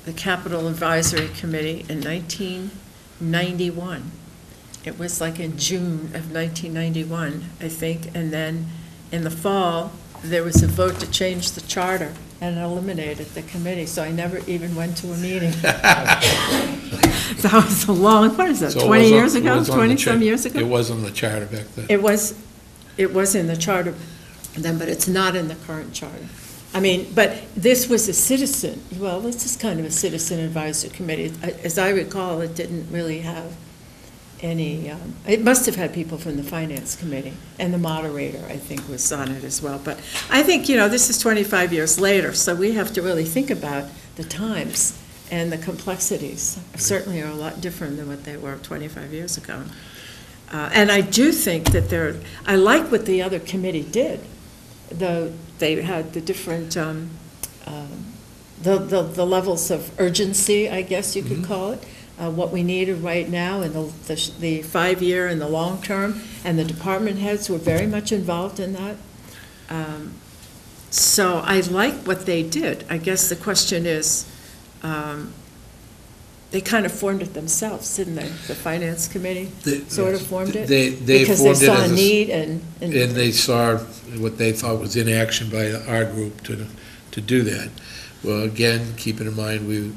the Capital Advisory Committee in 1991. It was like in June of 1991, I think, and then in the fall, there was a vote to change the charter and eliminated the committee, so I never even went to a meeting. That was a long, what is that, 20 years ago, 20-some years ago? It was on the charter back then. It was in the charter then, but it's not in the current charter. I mean, but this was a citizen, well, this is kind of a citizen advisory committee. As I recall, it didn't really have any, it must have had people from the finance committee, and the moderator, I think, was on it as well. But I think, this is 25 years later, so we have to really think about the times, and the complexities certainly are a lot different than what they were 25 years ago. And I do think that I like what the other committee did, though they had the different, the levels of urgency, I guess you could call it. What we needed right now in the 5-year and the long term, and the department heads were very much involved in that. So I like what they did. I guess the question is, they kind of formed it themselves, didn't they? The finance committee sort of formed it? Because they saw a need and they saw what they thought was inaction by our group to do that. Well, again, keeping in mind,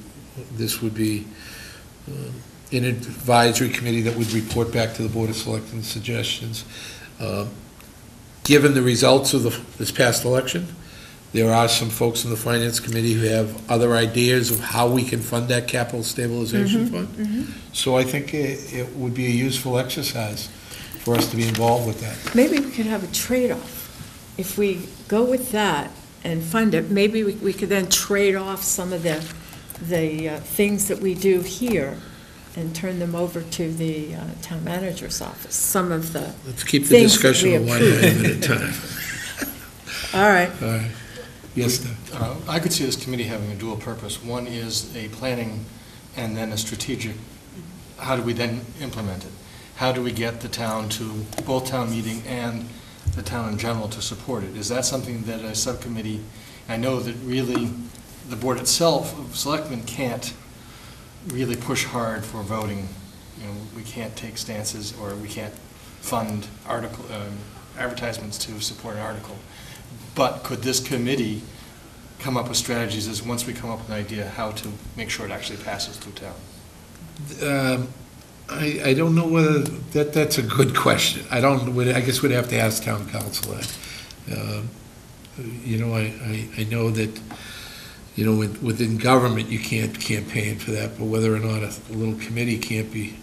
this would be an advisory committee that would report back to the Board of Selectmen suggestions. Given the results of this past election, there are some folks in the Finance Committee who have other ideas of how we can fund that capital stabilization fund. So I think it would be a useful exercise for us to be involved with that. Maybe we could have a trade-off. If we go with that and fund it, maybe we could then trade off some of the things that we do here and turn them over to the town manager's office. Some of the Let's keep the discussion on one item at a time. All right. All right. Yes, Doug. I could see this committee having a dual purpose. One is a planning and then a strategic. How do we then implement it? How do we get the town to, both town meeting and the town in general, to support it? Is that something that a subcommittee, I know that really the board itself of selectmen can't really push hard for voting. We can't take stances, or we can't fund advertisements to support an article. But could this committee come up with strategies as once we come up with an idea how to make sure it actually passes through town? I don't know whether that's a good question. I guess we'd have to ask town council that. I know that within government you can't campaign for that, but whether or not a little committee can't be,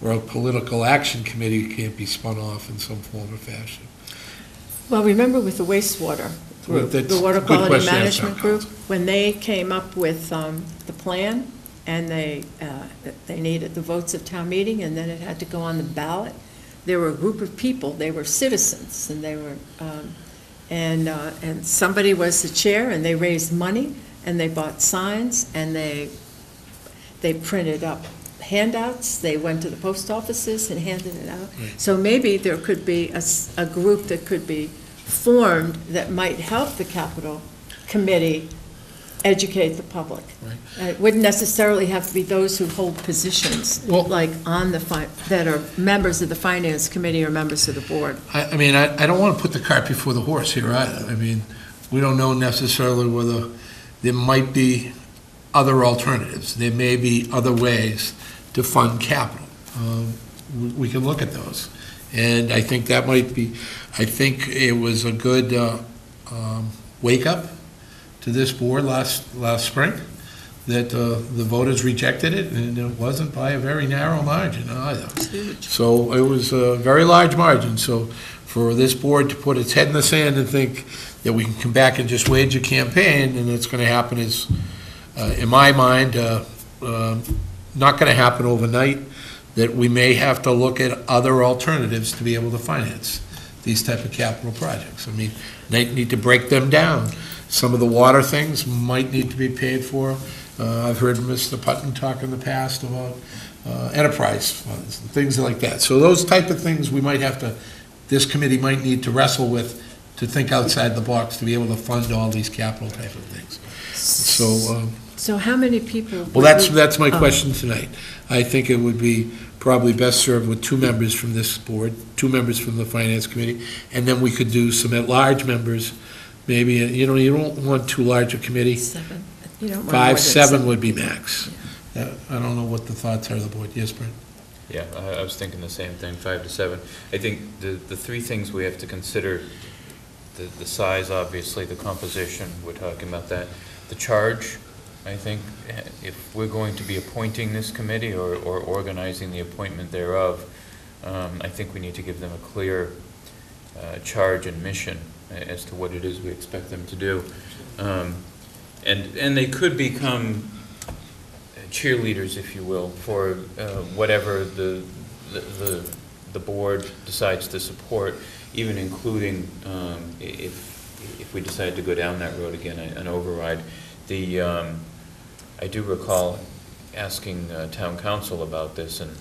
or a political action committee can't be spun off in some form or fashion. Well, remember with the wastewater group, the water quality management group, when they came up with the plan, and they needed the votes of town meeting, and then it had to go on the ballot. There were a group of people, they were citizens, and they were, and somebody was the chair, and they raised money, and they bought signs, and they printed up handouts, they went to the post offices and handed it out. Right. So maybe there could be a group that could be formed that might help the capital committee educate the public. Right. It wouldn't necessarily have to be those who hold positions, like on the that are members of the finance committee or members of the board. I mean, I don't want to put the cart before the horse here either. I mean, we don't know necessarily whether there might be other alternatives. There may be other ways to fund capital. We can look at those. And I think that might be, I think it was a good wake-up to this board last spring, that the voters rejected it, and it wasn't by a very narrow margin either. So it was a very large margin. So for this board to put its head in the sand and think that we can come back and just wage a campaign and it's going to happen is, in my mind, not going to happen overnight, that we may have to look at other alternatives to be able to finance these type of capital projects. I mean, they need to break them down. Some of the water things might need to be paid for. I've heard Mr. Putnam talk in the past about enterprise funds and things like that. So those type of things we might have to, this committee might need to wrestle with to think outside the box, to be able to fund all these capital type of things. So how many people? Well, that's my Oh. question tonight. I think it would be probably best served with 2 members from this board, 2 members from the finance committee, and then we could do some at-large members, maybe, you don't want too large a committee. 7. You don't want more 5, than 7 would be max. I don't know what the thoughts are of the board. Yes, Brent? Yeah, I was thinking the same thing, 5 to 7. I think the 3 things we have to consider, the size, obviously, the composition, we're talking about that. The charge, I think, if we're going to be appointing this committee or organizing the appointment thereof, I think we need to give them a clear charge and mission as to what it is we expect them to do. And they could become cheerleaders, if you will, for whatever the board decides to support, even including if we decide to go down that road again, an override. I do recall asking town council about this, and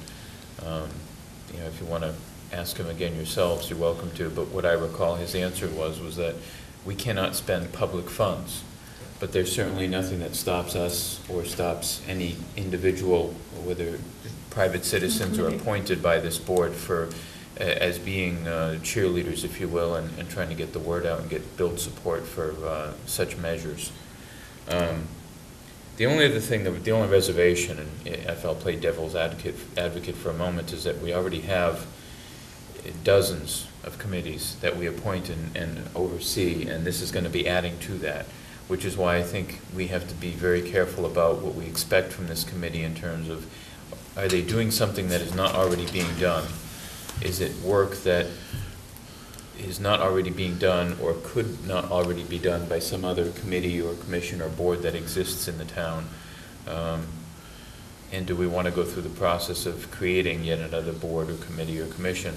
if you want to ask him again yourselves, you're welcome to. But what I recall his answer was that we cannot spend public funds. But there's certainly nothing that stops us or stops any individual, whether private citizens or appointed by this board, as being cheerleaders, if you will, and trying to get the word out and build support for such measures. The only other thing, the only reservation, and if I'll play devil's advocate for a moment, is that we already have dozens of committees that we appoint and oversee, and this is going to be adding to that, which is why I think we have to be very careful about what we expect from this committee in terms of, are they doing something that is not already being done? Is it work that is not already being done or could not already be done by some other committee or commission or board that exists in the town? And do we want to go through the process of creating yet another board or committee or commission?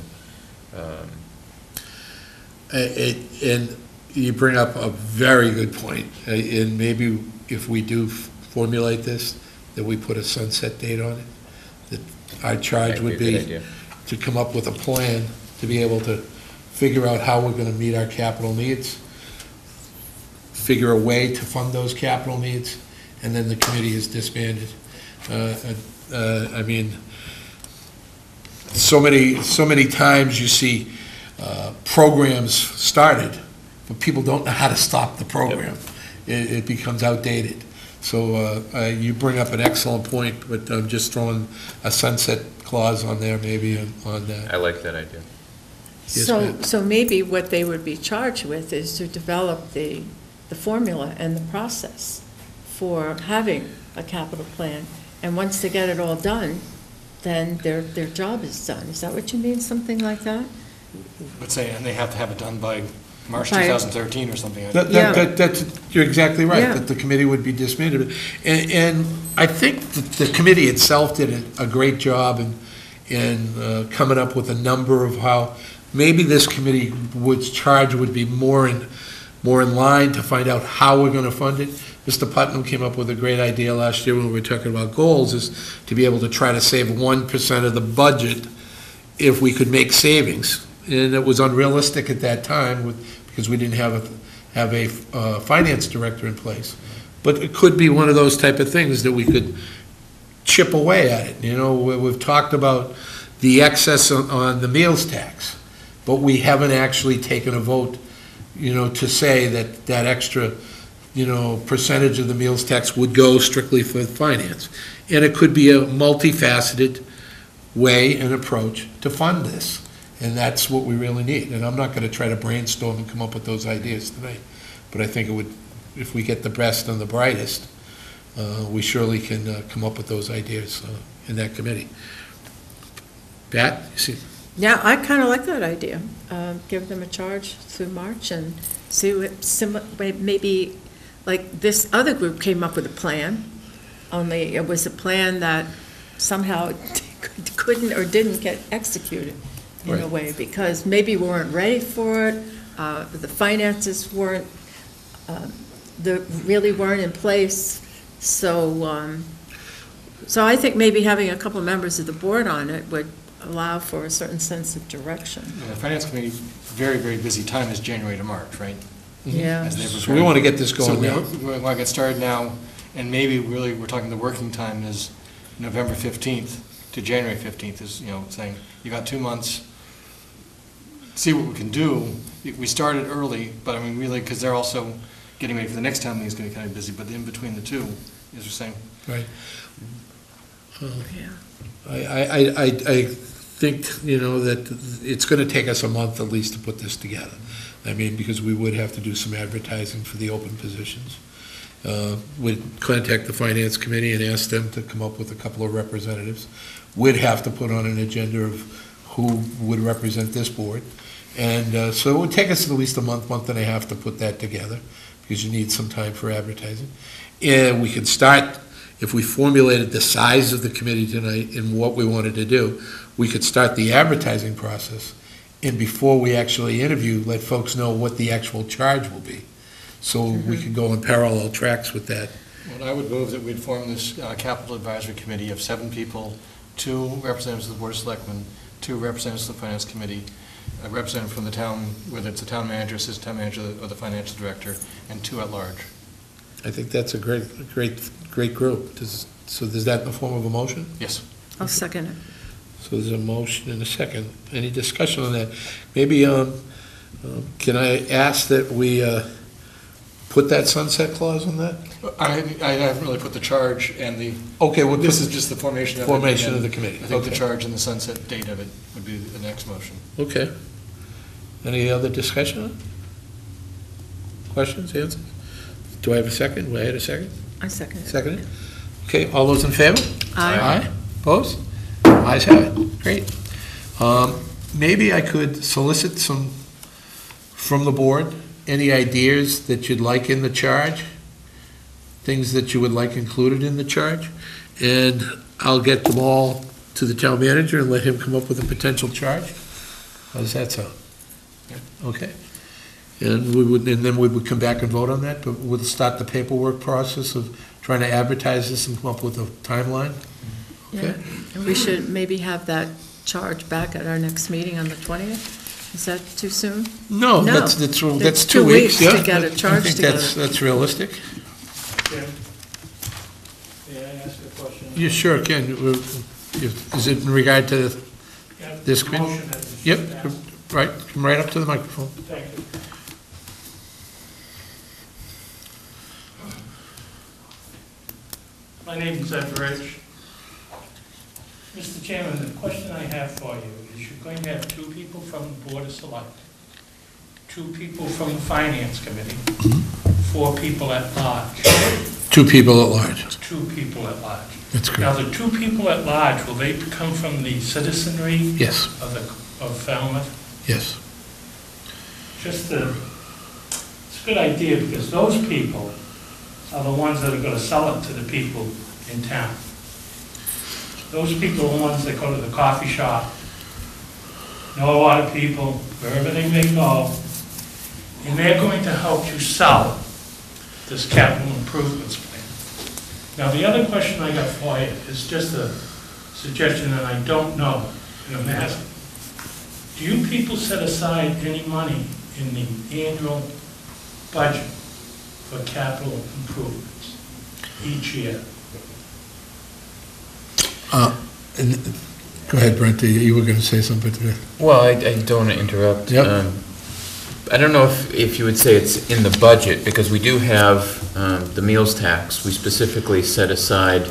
And you bring up a very good point. And maybe if we do formulate this, that we put a sunset date on it, that our charge would be to come up with a plan to be able to figure out how we're going to meet our capital needs, figure a way to fund those capital needs, and then the committee is disbanded. I mean, so many times you see programs started, but people don't know how to stop the program. It becomes outdated. So you bring up an excellent point, but I'm just throwing a sunset clause on there maybe on that. I like that idea. Yes, So maybe what they would be charged with is to develop the formula and the process for having a capital plan. And once they get it all done, then their job is done. Is that what you mean, something like that? Let's say, and they have to have it done by March By- 2013 or something. You're exactly right, Yeah. that the committee would be disbanded. And I think the committee itself did a great job in coming up with a number of how, maybe this committee charge would be more in line to find out how we're going to fund it. Mr. Putnam came up with a great idea last year when we were talking about goals, is to be able to try to save 1% of the budget if we could make savings. And it was unrealistic at that time because we didn't have a finance director in place. But it could be one of those type of things that we could chip away at it. You know, we've talked about the excess on the meals tax, but we haven't actually taken a vote, to say that extra, percentage of the meals tax would go strictly for finance. And it could be a multifaceted way and approach to fund this. And that's what we really need. And I'm not going to try to brainstorm and come up with those ideas tonight. But I think it would, if we get the best and the brightest, we surely can come up with those ideas in that committee. Pat, you see? Yeah, I kind of like that idea. Give them a charge through March and see what, maybe, like this other group came up with a plan, only it was a plan that somehow couldn't or didn't get executed in a Right. way, because maybe we weren't ready for it, the finances weren't, really weren't in place. So I think maybe having a couple members of the board on it would allow for a certain sense of direction. The Finance Committee, very, very busy time is January to March, right? Yeah. As they're So we want to get this going So now. we want to get started now, and maybe really, we're talking the working time is November 15th to January 15th is, saying, you got 2 months, see what we can do. We started early, but I mean, really, because they're also getting ready for the next town meeting is going to be kind of busy, but in between the two, as we're saying. Right. Yeah. I think, that it's going to take us a month at least to put this together. I mean, because we would have to do some advertising for the open positions. We'd contact the Finance Committee and ask them to come up with a couple of representatives. We'd have to put on an agenda of who would represent this board. And so it would take us at least a month, month and a half to put that together, because you need some time for advertising. And we could start, if we formulated the size of the committee tonight and what we wanted to do, we could start the advertising process. And before we actually interview, let folks know what the actual charge will be. So we could go on parallel tracks with that. Well, I would move that we'd form this capital advisory committee of 7 people, 2 representatives of the Board of Selectmen, 2 representatives of the Finance Committee, a representative from the town, whether it's the town manager, assistant town manager, or the financial director, and 2 at large. I think that's a great group. So is that in the form of a motion? Yes. I'll second it. So there's a motion and a second. Any discussion on that? Maybe, can I ask that we put that sunset clause on that? I haven't really put the charge and the... Okay, well, this is just the formation of it. Formation of the committee. I think the Okay. charge and the sunset date of it would be the next motion. Okay. Any other discussion? Questions, answers? Do I have a second? Do I have a second? I second it. Second it? Okay, all those in favor? Aye. Aye. Opposed? Ayes have it. Great. Maybe I could solicit some from the board, any ideas that you'd like in the charge, things that you would like included in the charge, and I'll get them all to the town manager and let him come up with a potential charge. How does that sound? Okay. And then we would come back and vote on that, but we'll start the paperwork process of trying to advertise this and come up with a timeline. Yeah. And we should maybe have that charge back at our next meeting on the 20th? Is that too soon? No, No. that's 2 weeks, yeah. to get a charge I think together. that's realistic. Jim, may I ask a question? You sure can. Is it in regard to Yeah, this the committee? motion has- Yep, right, come right up to the microphone. Thank you. My name is Ed Rich. Mr. Chairman, the question I have for you is you're going to have 2 people from the Board of Selectmen, 2 people from the Finance Committee, 4 people at large. 2 people at large. 2 people at large. That's Now, correct. the 2 people at large, will they come from the citizenry? Yes. Of Falmouth? Yes. It's a good idea, because those people are the ones that are gonna sell it to the people in town. Those people are the ones that go to the coffee shop, know a lot of people, wherever they may go, and they're going to help you sell this capital improvements plan. Now, the other question I got for you is just a suggestion that I don't know, and I'm asking. Do you people set aside any money in the annual budget for capital improvements each year? Go ahead, Brent, you were going to say something to me. Well, I don't want to interrupt. Yep. I don't know if you would say it's in the budget, because we do have the meals tax. We specifically set aside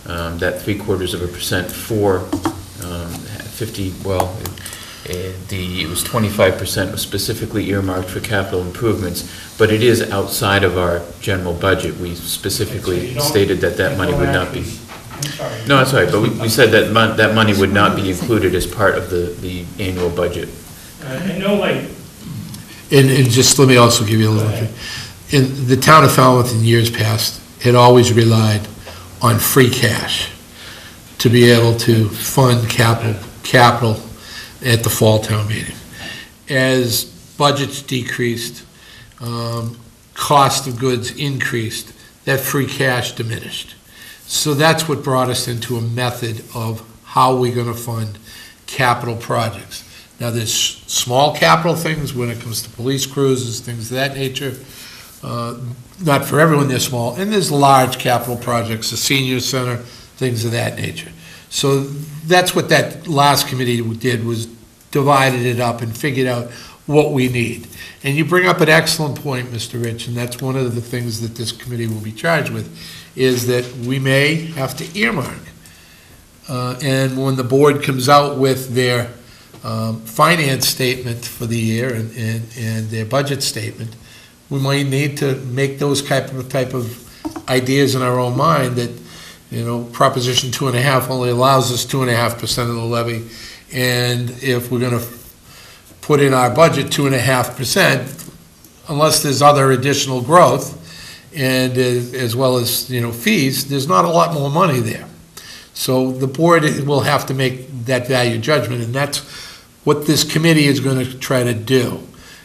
that 0.75% for 50, well, it was 25% was specifically earmarked for capital improvements, but it is outside of our general budget. We specifically stated that money would not be. No, that's all right, but we said that that money would not be included as part of the annual budget. I know, like, And just let me also give you a little bit. In the town of Falmouth in years past had always relied on free cash to be able to fund capital at the fall town meeting. As budgets decreased, cost of goods increased, that free cash diminished. So that's what brought us into a method of how we're going to fund capital projects. Now, there's small capital things when it comes to police cruisers, things of that nature. Not for everyone, they're small. And there's large capital projects, the senior center, things of that nature. So that's what that last committee did, was divided it up and figured out what we need. And you bring up an excellent point, Mr. Rich, and that's one of the things that this committee will be charged with, is that we may have to earmark. And when the board comes out with their finance statement for the year and their budget statement, we might need to make those type of ideas in our own mind that, you know, Proposition 2.5 only allows us 2.5% of the levy, and if we're going to put in our budget 2.5%, unless there's other additional growth, and as well as, you know, fees, there's not a lot more money there. So the board will have to make that value judgment, and that's what this committee is going to try to do,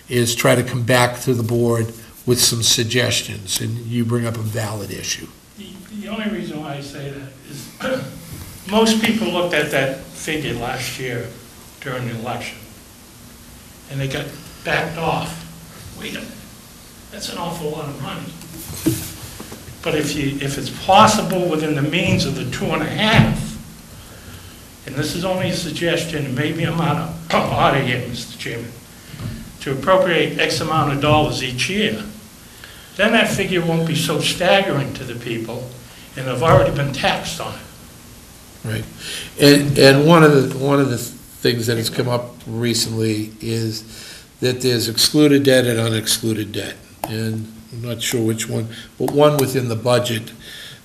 is try to come back to the board with some suggestions, and you bring up a valid issue. The only reason why I say that is most people looked at that figure last year during the election, and they got backed off. Wait a minute, that's an awful lot of money. But if it's possible within the means of the 2.5, and this is only a suggestion, and maybe I'm out of here, Mr. Chairman, to appropriate X amount of dollars each year, then that figure won't be so staggering to the people, and they've already been taxed on it. Right. And one of the things that has come up recently is that there's excluded debt and unexcluded debt. And I'm not sure which one, but one within the budget.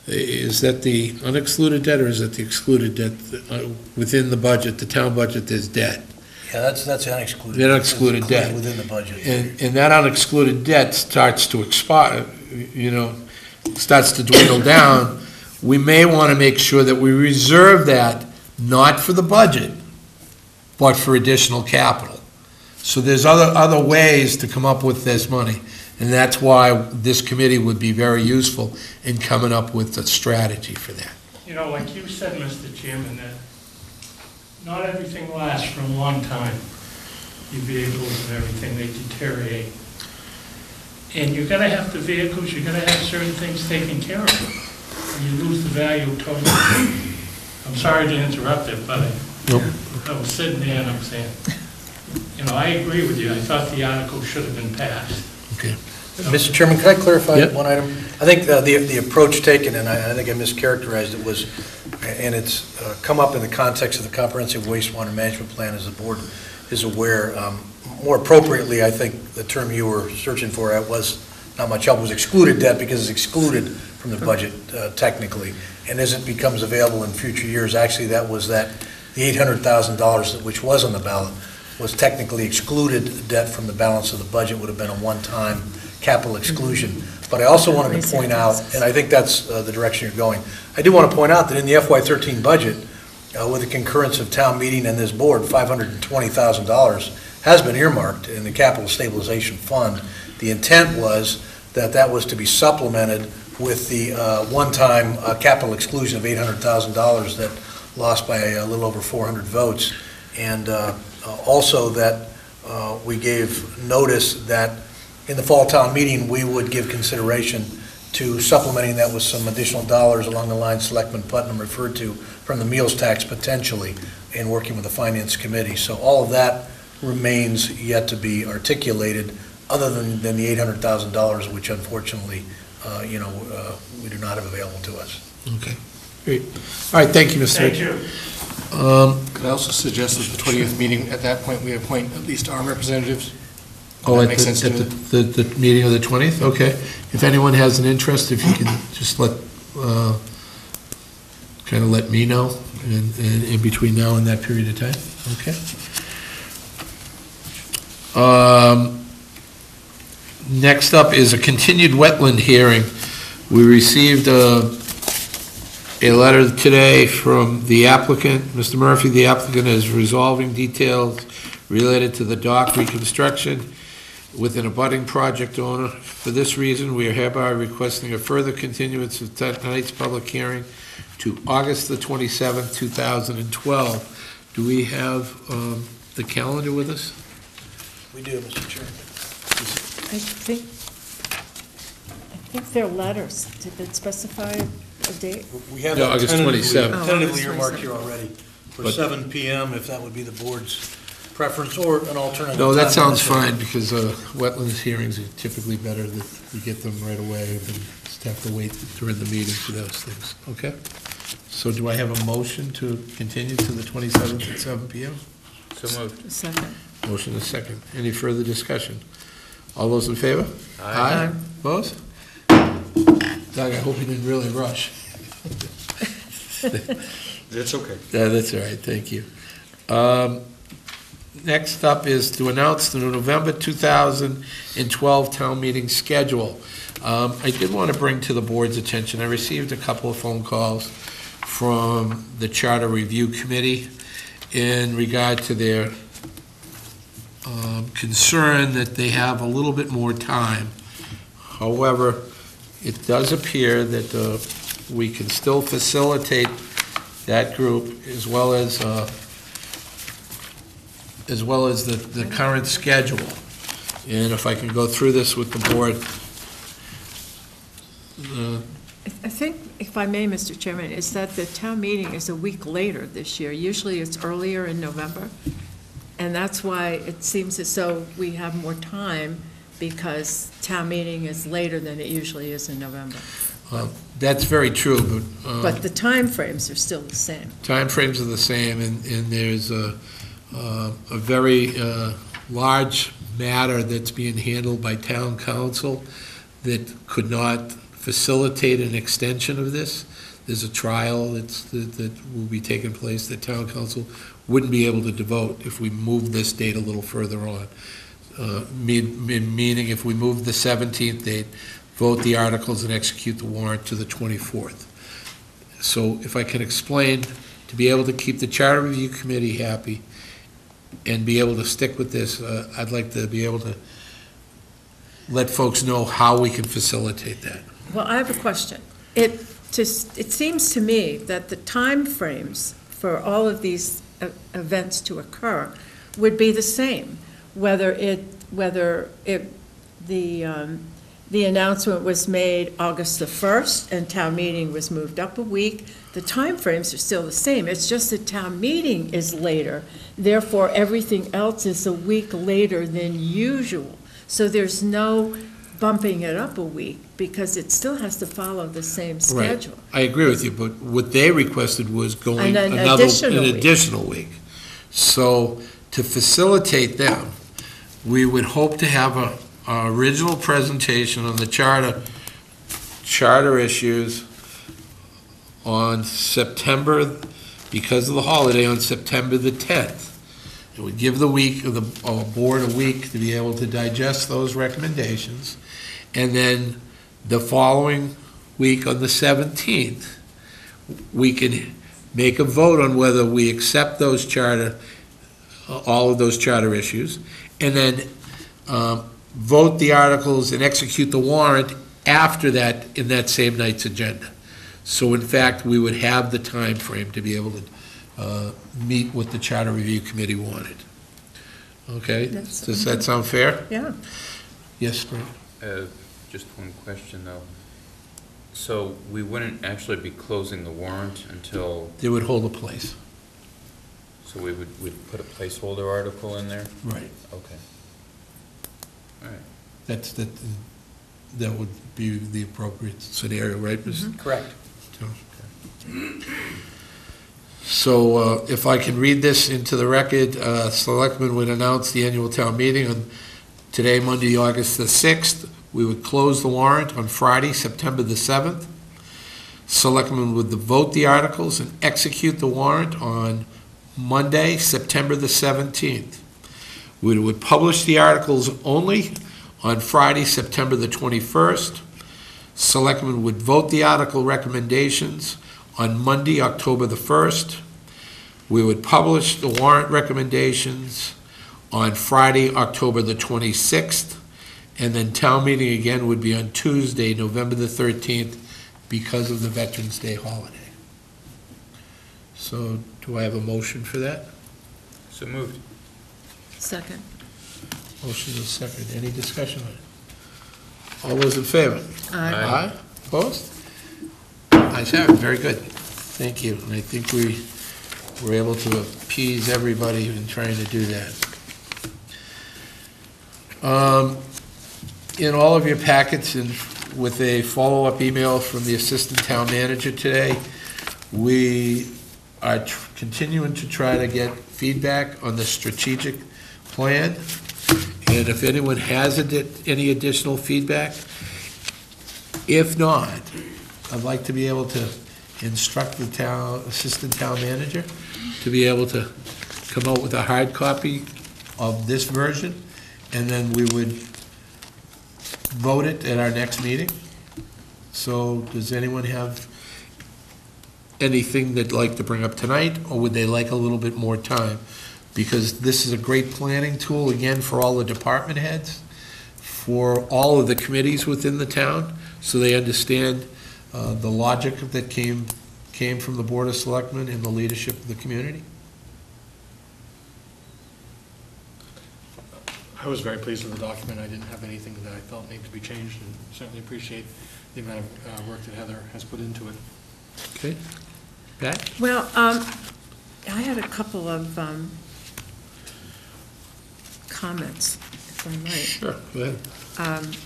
Is that the unexcluded debt, or is it the excluded debt? Within the budget, the town budget, there's debt. Yeah, that's unexcluded. The unexcluded debt. Within the budget. And that unexcluded debt starts to expire, you know, starts to dwindle down. We may want to make sure that we reserve that, not for the budget, but for additional capital. So there's other ways to come up with this money. And that's why this committee would be very useful in coming up with a strategy for that. You know, like you said, Mr. Chairman, that not everything lasts for a long time. Your vehicles and everything, they deteriorate. And you're gonna have the vehicles, you're gonna have certain things taken care of. And you lose the value totally. I'm sorry to interrupt it, but I was sitting there and I'm saying, you know, I agree with you. I thought the article should have been passed. Okay. Mr. Chairman, can I clarify one item? I think the approach taken, and I think I mischaracterized it, was, and it's come up in the context of the comprehensive wastewater management plan, as the board is aware. More appropriately, I think the term you were searching for was not much help, was excluded debt, because it's excluded from the budget technically. And as it becomes available in future years, actually the $800,000 which was on the ballot was technically excluded debt from the balance of the budget, would have been a one-time capital exclusion. But I also wanted to point out, and I think that's the direction you're going, I do want to point out that in the FY13 budget, with the concurrence of town meeting and this board, $520,000 has been earmarked in the capital stabilization fund. The intent was that that was to be supplemented with the one-time capital exclusion of $800,000 that lost by a little over 400 votes. And also that we gave notice that in the fall town meeting, we would give consideration to supplementing that with some additional dollars along the lines Selectman Putnam referred to from the meals tax potentially, in working with the Finance Committee. So all of that remains yet to be articulated, other than the $800,000, which unfortunately, we do not have available to us. Okay, great. All right, thank you, Mr. Thank you. Could I also suggest that the 20th meeting, at that point, we appoint at least our representatives? Oh, That at makes sense to me. the meeting of the 20th? Okay. If anyone has an interest, if you can just kind of let me know in between now and that period of time. Okay. Next up is a continued wetland hearing. We received a letter today from the applicant. Mr. Murphy, the applicant, is resolving details related to the dock reconstruction with an abutting project owner. For this reason, we are hereby requesting a further continuance of tonight's public hearing to August the 27th, 2012, Do we have the calendar with us? We do, Mr. Chairman. I think they're letters. Did it specify a date? We have Yeah, that August tentatively 27th. tentatively Oh, earmarked August here already for But- 7 PM, if that would be the board's preference, or an alternative. No, that time. sounds fine, because wetlands hearings are typically better that we get them right away than just have to wait during the meeting for those things, okay? So do I have a motion to continue to the 27th at 7 PM? So moved. Second. Motion is second. Any further discussion? All those in favor? Aye. Opposed? Doug, I hope you didn't really rush. That's okay. Yeah, that's all right, thank you. Next up is to announce the November 2012 town meeting schedule. I did want to bring to the board's attention, I received a couple of phone calls from the Charter Review Committee in regard to their concern that they have a little bit more time. However, it does appear that we can still facilitate that group as well as the current schedule. And if I can go through this with the board. I think, if I may, Mr. Chairman, is that the town meeting is a week later this year. Usually it's earlier in November, and that's why it seems as though we have more time, because town meeting is later than it usually is in November. That's very true, But the timeframes are still the same. timeframes are the same, and there's a very large matter that's being handled by town council that could not facilitate an extension of this. There's a trial that will be taking place that town council wouldn't be able to devote if we moved this date a little further on. Meaning if we move the 17th date, vote the articles and execute the warrant to the 24th. So if I can explain, to be able to keep the Charter Review Committee happy and be able to stick with this, I'd like to be able to let folks know how we can facilitate that. Well, I have a question. It seems to me that the timeframes for all of these events to occur would be the same, whether the announcement was made August the 1st and town meeting was moved up a week. The timeframes are still the same. It's just that town meeting is later. Therefore, everything else is a week later than usual. So there's no bumping it up a week, because it still has to follow the same schedule. Right. I agree with you, but what they requested was going An an additional week. So to facilitate them, we would hope to have a original presentation on the charter issues on September, because of the holiday, on September the 10th. It would give the board a week to be able to digest those recommendations. And then the following week, on the 17th, we can make a vote on whether we accept those all of those charter issues, and then vote the articles and execute the warrant after that in that same night's agenda. So in fact, we would have the time frame to be able to meet what the Charter Review Committee wanted. Okay? Does that sound fair? Yeah. Yes, Frank? Just one question, though. So we wouldn't actually be closing the warrant until... They would hold a place. So we'd put a placeholder article in there? Right. Okay. All right. That would be the appropriate scenario, right, Ms.? Correct. So if I can read this into the record, Selectmen would announce the annual town meeting on today, Monday, August the 6th. We would close the warrant on Friday, September the 7th. Selectmen would vote the articles and execute the warrant on Monday, September the 17th. We would publish the articles only on Friday, September the 21st. Selectmen would vote the article recommendations on Monday, October the 1st. We would publish the warrant recommendations on Friday, October the 26th. And then town meeting again would be on Tuesday, November the 13th, because of the Veterans Day holiday. So do I have a motion for that? So moved. Second. Motion is second. Any discussion on it? All those in favor? Aye. Aye. Opposed? Ayes have it. Very good. Thank you. And I think we were able to appease everybody in trying to do that. In all of your packets and with a follow-up email from the Assistant Town Manager today, we are continuing to try to get feedback on the strategic plan. And if anyone has any additional feedback, if not, I'd like to be able to instruct the Assistant Town Manager to be able to come out with a hard copy of this version, and then we would vote it at our next meeting. So does anyone have anything they'd like to bring up tonight, or would they like a little bit more time? Because this is a great planning tool, again, for all the department heads, for all of the committees within the town, so they understand the logic that came from the Board of Selectmen and the leadership of the community. I was very pleased with the document. I didn't have anything that I felt needed to be changed, and certainly appreciate the amount of work that Heather has put into it. Okay. Pat? Well, I had a couple of comments, if I might. Sure, go ahead.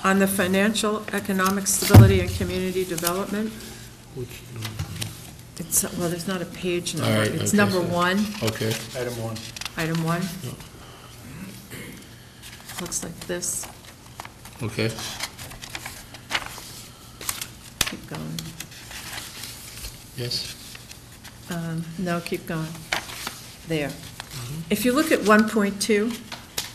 On the financial, economic stability, and community development, it's, well, there's not a page number. All right, It's okay, number so- 1. Okay. Item 1. Item 1. Yeah. Looks like this. Okay. Keep going. Yes? No, keep going. There. If you look at 1.2,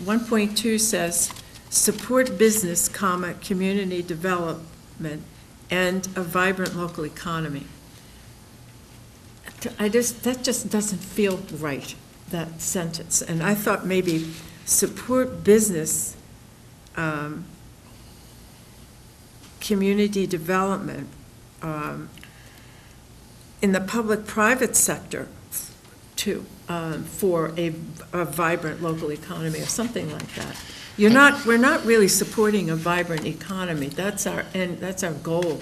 1.2 says, support business, comma, community development, and a vibrant local economy. That just doesn't feel right, that sentence. And I thought maybe support business, community development, in the public-private sector, too, for a vibrant local economy, or something like that. We're not really supporting a vibrant economy. That's our goal,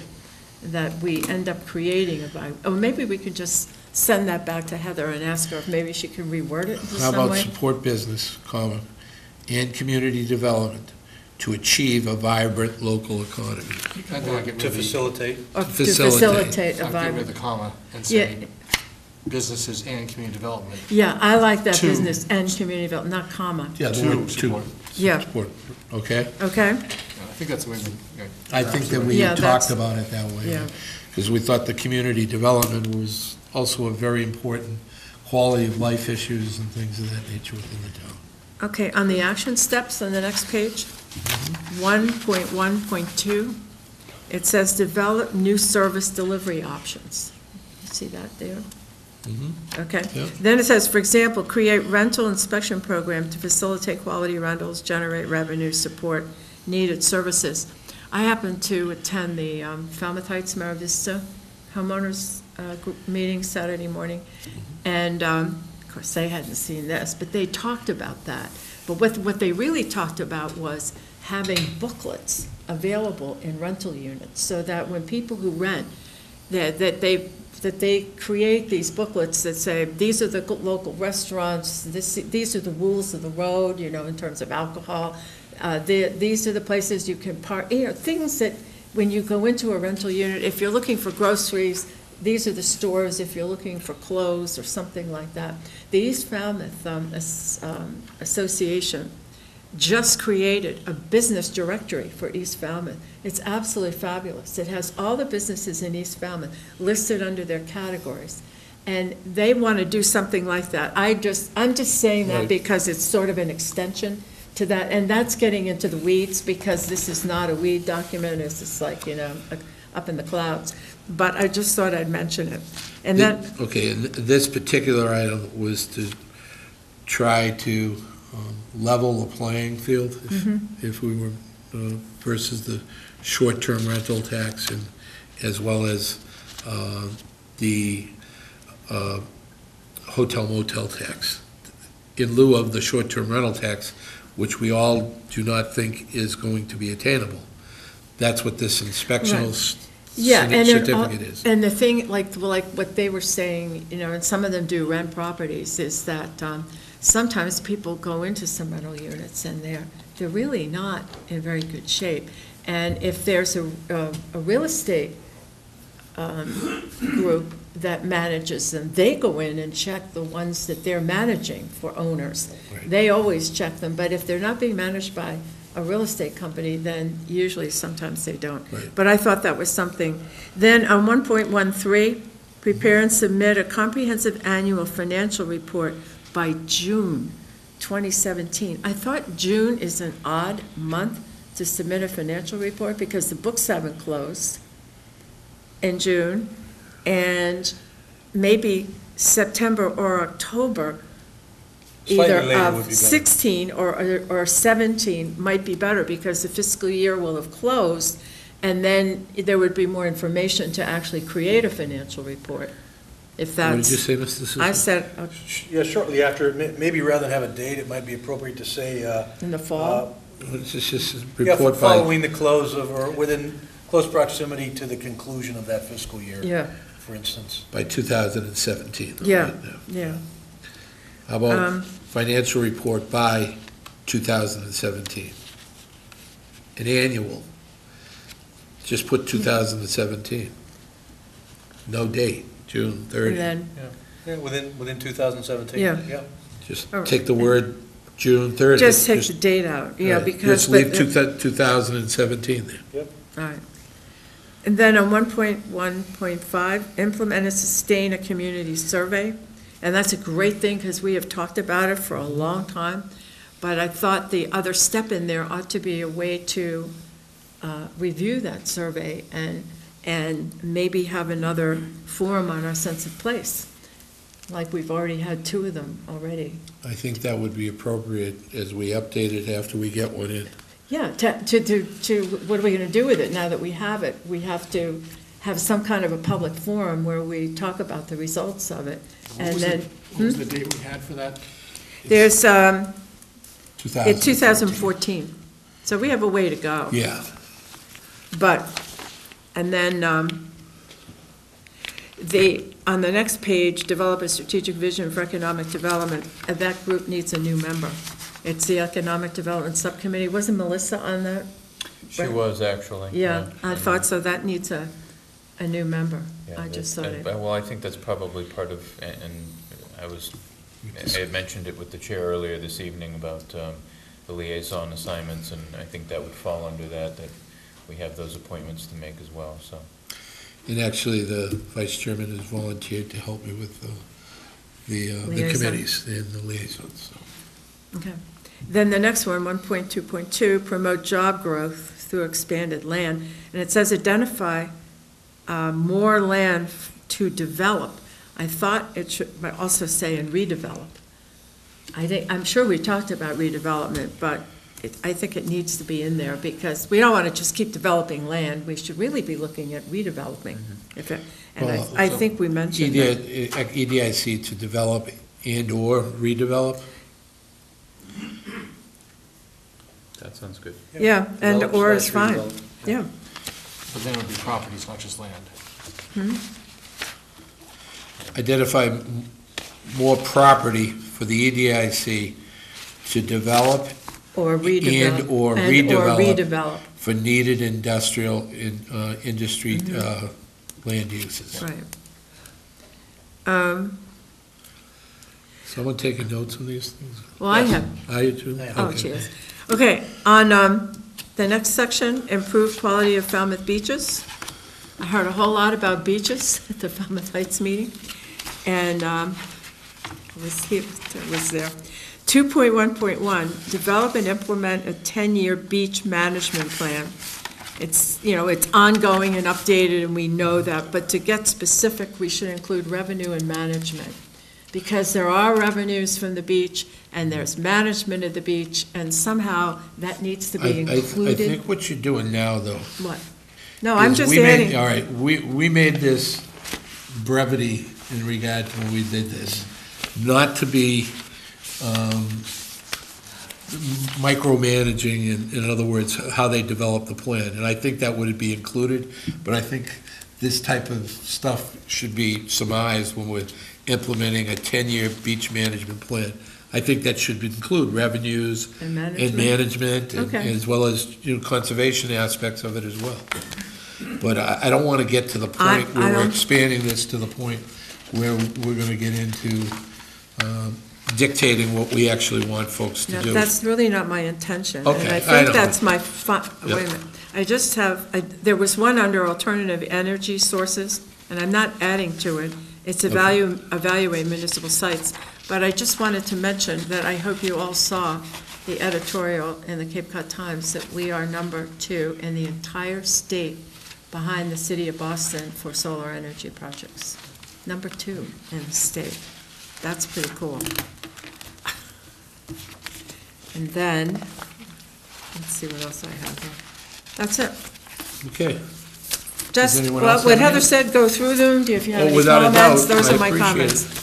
that we end up creating or maybe we could just send that back to Heather and ask her if maybe she can reword it in How some about way. support business, comma, and community development to achieve a vibrant local economy? To facilitate. Or to facilitate a I'll get rid of vibrant. the comma and Yeah. say businesses and community development. Yeah, I like that, To- business and community development, not comma. Yeah, the To word support. Yeah. Support, okay? Okay? I think that's the way we. I think that we Yeah, had that's- talked about it that way. yeah. Because we thought the community development was also a very important quality of life issues and things of that nature within the town. Okay, on the action steps on the next page, 1.1.2, it says develop new service delivery options. You see that there? Okay. Yep. Then it says, for example, create rental inspection program to facilitate quality rentals, generate revenue, support needed services. I happened to attend the Falmouth Heights Mara Vista homeowners group meeting Saturday morning, and of course, they hadn't seen this, but they talked about that. But what they really talked about was having booklets available in rental units, so that when people who rent, that they create these booklets that say, these are the local restaurants, these are the rules of the road, in terms of alcohol, these are the places you can park, things that when you go into a rental unit, if you're looking for groceries, these are the stores, if you're looking for clothes or something like that. The East Falmouth Association just created a business directory for East Falmouth. It's absolutely fabulous. It has all the businesses in East Falmouth listed under their categories. And they want to do something like that. I'm just saying that Right. because it's sort of an extension to that. And that's getting into the weeds, because this is not a weed document. It's just like, up in the clouds. But I just thought I'd mention it. And then, Okay, and this particular item was to try to level the playing field, if we were, versus the short-term rental tax, and as well as the hotel motel tax. in lieu of the short-term rental tax, which we all do not think is going to be attainable. That's what this inspectional certificate is. And the thing, like what they were saying, and some of them do rent properties, is that sometimes people go into some rental units and they're really not in very good shape. And if there's a real estate group that manages them, they go in and check the ones that they're managing for owners. Right. They always check them, but if they're not being managed by a real estate company, then usually sometimes they don't. Right. But I thought that was something. Then on 1.13, prepare and submit a comprehensive annual financial report by June 2017. I thought June is an odd month to submit a financial report because the books haven't closed in June, and maybe September or October, Slightly either later would be of better. 16 or 17 might be better, because the fiscal year will have closed, and then there would be more information to actually create a financial report, if that's... What did you say, Mr. Sousa? I said, Yeah, shortly after, maybe rather than have a date, it might be appropriate to say... in the fall? It's just a Yeah, report by... following the close of, or within close proximity to the conclusion of that fiscal year. Yeah. For instance. By 2017. Yeah, right? yeah. How about financial report by 2017? An annual. Just put 2017. No date, June 30. And then, Yeah, within 2017. Yeah. Just All right. take the word June 30. just take the date out, yeah, right, because... Just leave but- 2017 there. Yep. All right. And then on 1.1.5, implement and sustain a community survey. And that's a great thing, because we have talked about it for a long time. But I thought the other step in there ought to be a way to review that survey and maybe have another forum on our sense of place, like we've already had 2 of them already. I think that would be appropriate as we update it after we get one in. Yeah, to what are we going to do with it now that we have it? We have to have some kind of a public forum where we talk about the results of it. And then, What was the date we had for that? there's, 2014. 2014. So we have a way to go. Yeah. But, and then, on the next page, develop a strategic vision for economic development, and that group needs a new member. It's the Economic Development Subcommittee. Wasn't Melissa on that? She was, actually. Yeah, I thought so. That needs a new member. Yeah, I just thought it. Well, I think that's probably part of, and I had mentioned it with the chair earlier this evening about the liaison assignments, and I think that would fall under that we have those appointments to make as well, so. And actually, the vice chairman has volunteered to help me with the Liaison. committees and the liaisons. So. Okay. Then the next one, 1.2.2, promote job growth through expanded land. And it says identify more land to develop. I thought it should also say and redevelop. I'm sure we talked about redevelopment, but I think it needs to be in there, because we don't want to just keep developing land. We should really be looking at redeveloping. I think we mentioned that. EDIC to develop and/or redevelop? That sounds good. Yeah, and Develop or is slash fine. redevelop. Yeah. But then it would be properties, not just land. Identify more property for the EDIC to develop Or redevelop. and/or redevelop. redevelop for needed industrial, industry land uses. Right. Someone taking notes on these things? Well, I have. Are you too? Oh, Okay. cheers. Okay, on the next section, improve quality of Falmouth beaches. I heard a whole lot about beaches at the Falmouth Heights meeting, and it was there. 2.1.1, develop and implement a 10-year beach management plan. It's, it's ongoing and updated, and we know that, but to get specific, we should include revenue and management. Because there are revenues from the beach, and there's management of the beach, and somehow that needs to be included. I think what you're doing now, though. What? No, I'm is just we made- adding. All right, we made this brevity in regard to when we did this, not to be micromanaging, in other words, how they develop the plan. And I think that would be included, but I think this type of stuff should be surmised when we're implementing a 10-year beach management plan. I think that should include revenues And and management, and Okay. as well as, conservation aspects of it as well. But I don't want to get to the I point where we're don't- expanding this to the point where we're going to get into dictating what we actually want folks to Yeah, do. that's really not my intention. Okay, And I I think know. that's my, Yeah. wait a minute. I just have, there was one under alternative energy sources, and I'm not adding to it. It's evaluate municipal sites. But I just wanted to mention that I hope you all saw the editorial in the Cape Cod Times that we are number 2 in the entire state behind the city of Boston for solar energy projects. Number 2 in the state. That's pretty cool. And then, let's see what else I have here. That's it. Okay. Just, anyone well, else what have Heather any? said, go through them. Do you have any Without a comments? doubt, Those I are my appreciate comments. it.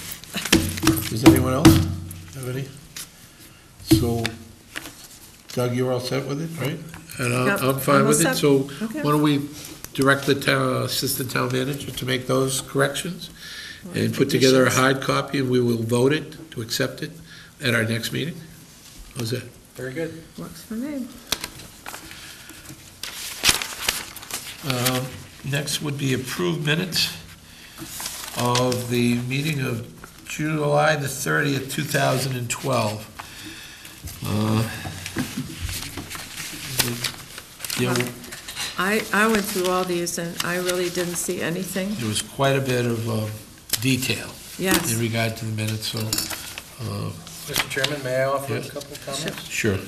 Does anyone else have any? So, Doug, you're all set with it, right? And Yep, I'm fine I'm all with it, set. so Okay. why don't we direct the assistant town manager to make those corrections and put together a hard copy, and we will vote it, to accept it, at our next meeting? How's that? Very good. Works for me. Next would be approved minutes of the meeting of July the 30th, 2012. I went through all these, and I really didn't see anything. There was quite a bit of detail Yes. in regard to the minutes, so, Mr. Chairman, may I offer a Yes. couple of comments? sure.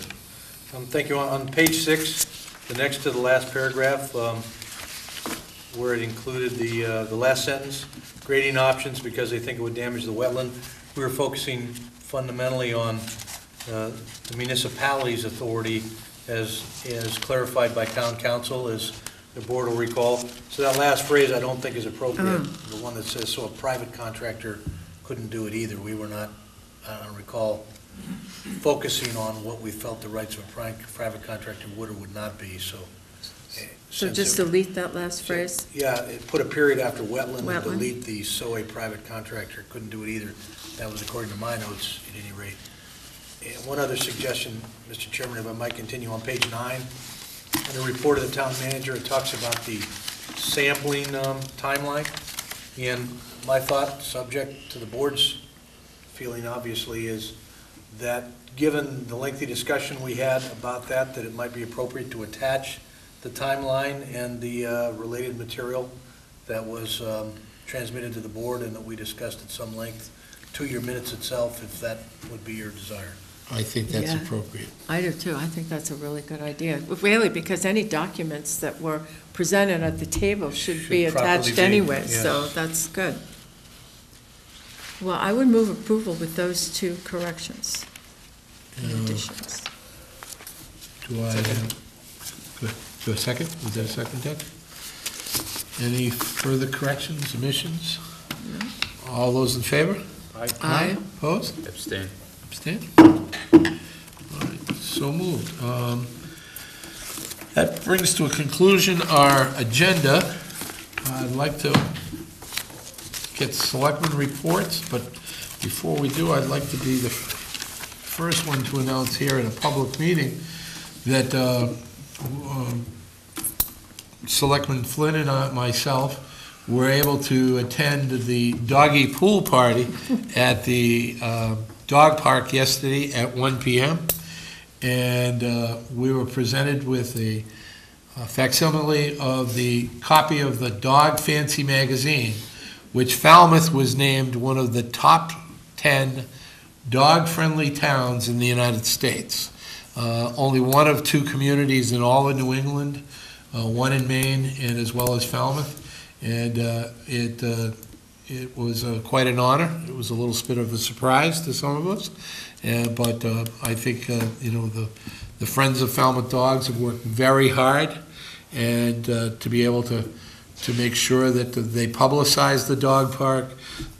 Thank you. On page 6, the next to the last paragraph, where it included the last sentence, grading options because they think it would damage the wetland, we were focusing fundamentally on the municipality's authority as clarified by town council, as the board will recall. So that last phrase I don't think is appropriate, the one that says, so a private contractor couldn't do it either. We were not, I don't recall, focusing on what we felt the rights of a private contractor would or would not be, so. So since just it- delete that last phrase? Yeah, it put a period after wetland and Wetland. delete the, so a private contractor couldn't do it either. That was according to my notes, at any rate. And one other suggestion, Mr. Chairman, if I might continue, on page 9, in the report of the town manager, it talks about the sampling timeline. And my thought, subject to the board's feeling obviously, is that given the lengthy discussion we had about that it might be appropriate to attach the timeline and the related material that was transmitted to the board and that we discussed at some length to your minutes itself, if that would be your desire. I think that's Yeah. appropriate. I do too. I think that's a really good idea. Really, because any documents that were presented at the table should be Should properly attached be, anyway, yes. so that's good. Well, I would move approval with those 2 corrections and additions. Do I, good. Do a second? Is that a second, Doug? Any further corrections, omissions? All those in favor? Aye. Opposed? Abstain. Abstain? All right, so moved. That brings to a conclusion our agenda. I'd like to get selectmen reports, but before we do, I'd like to be the first one to announce here in a public meeting that Selectman Flynn and myself were able to attend the doggy pool party at the dog park yesterday at 1 p.m. And we were presented with a facsimile of the copy of the Dog Fancy magazine, which Falmouth was named one of the top 10 dog-friendly towns in the United States. Only one of 2 communities in all of New England, one in Maine and as well as Falmouth. And it was quite an honor. It was a little bit of a surprise to some of us. But I think, the Friends of Falmouth Dogs have worked very hard, and to be able to make sure that they publicize the dog park,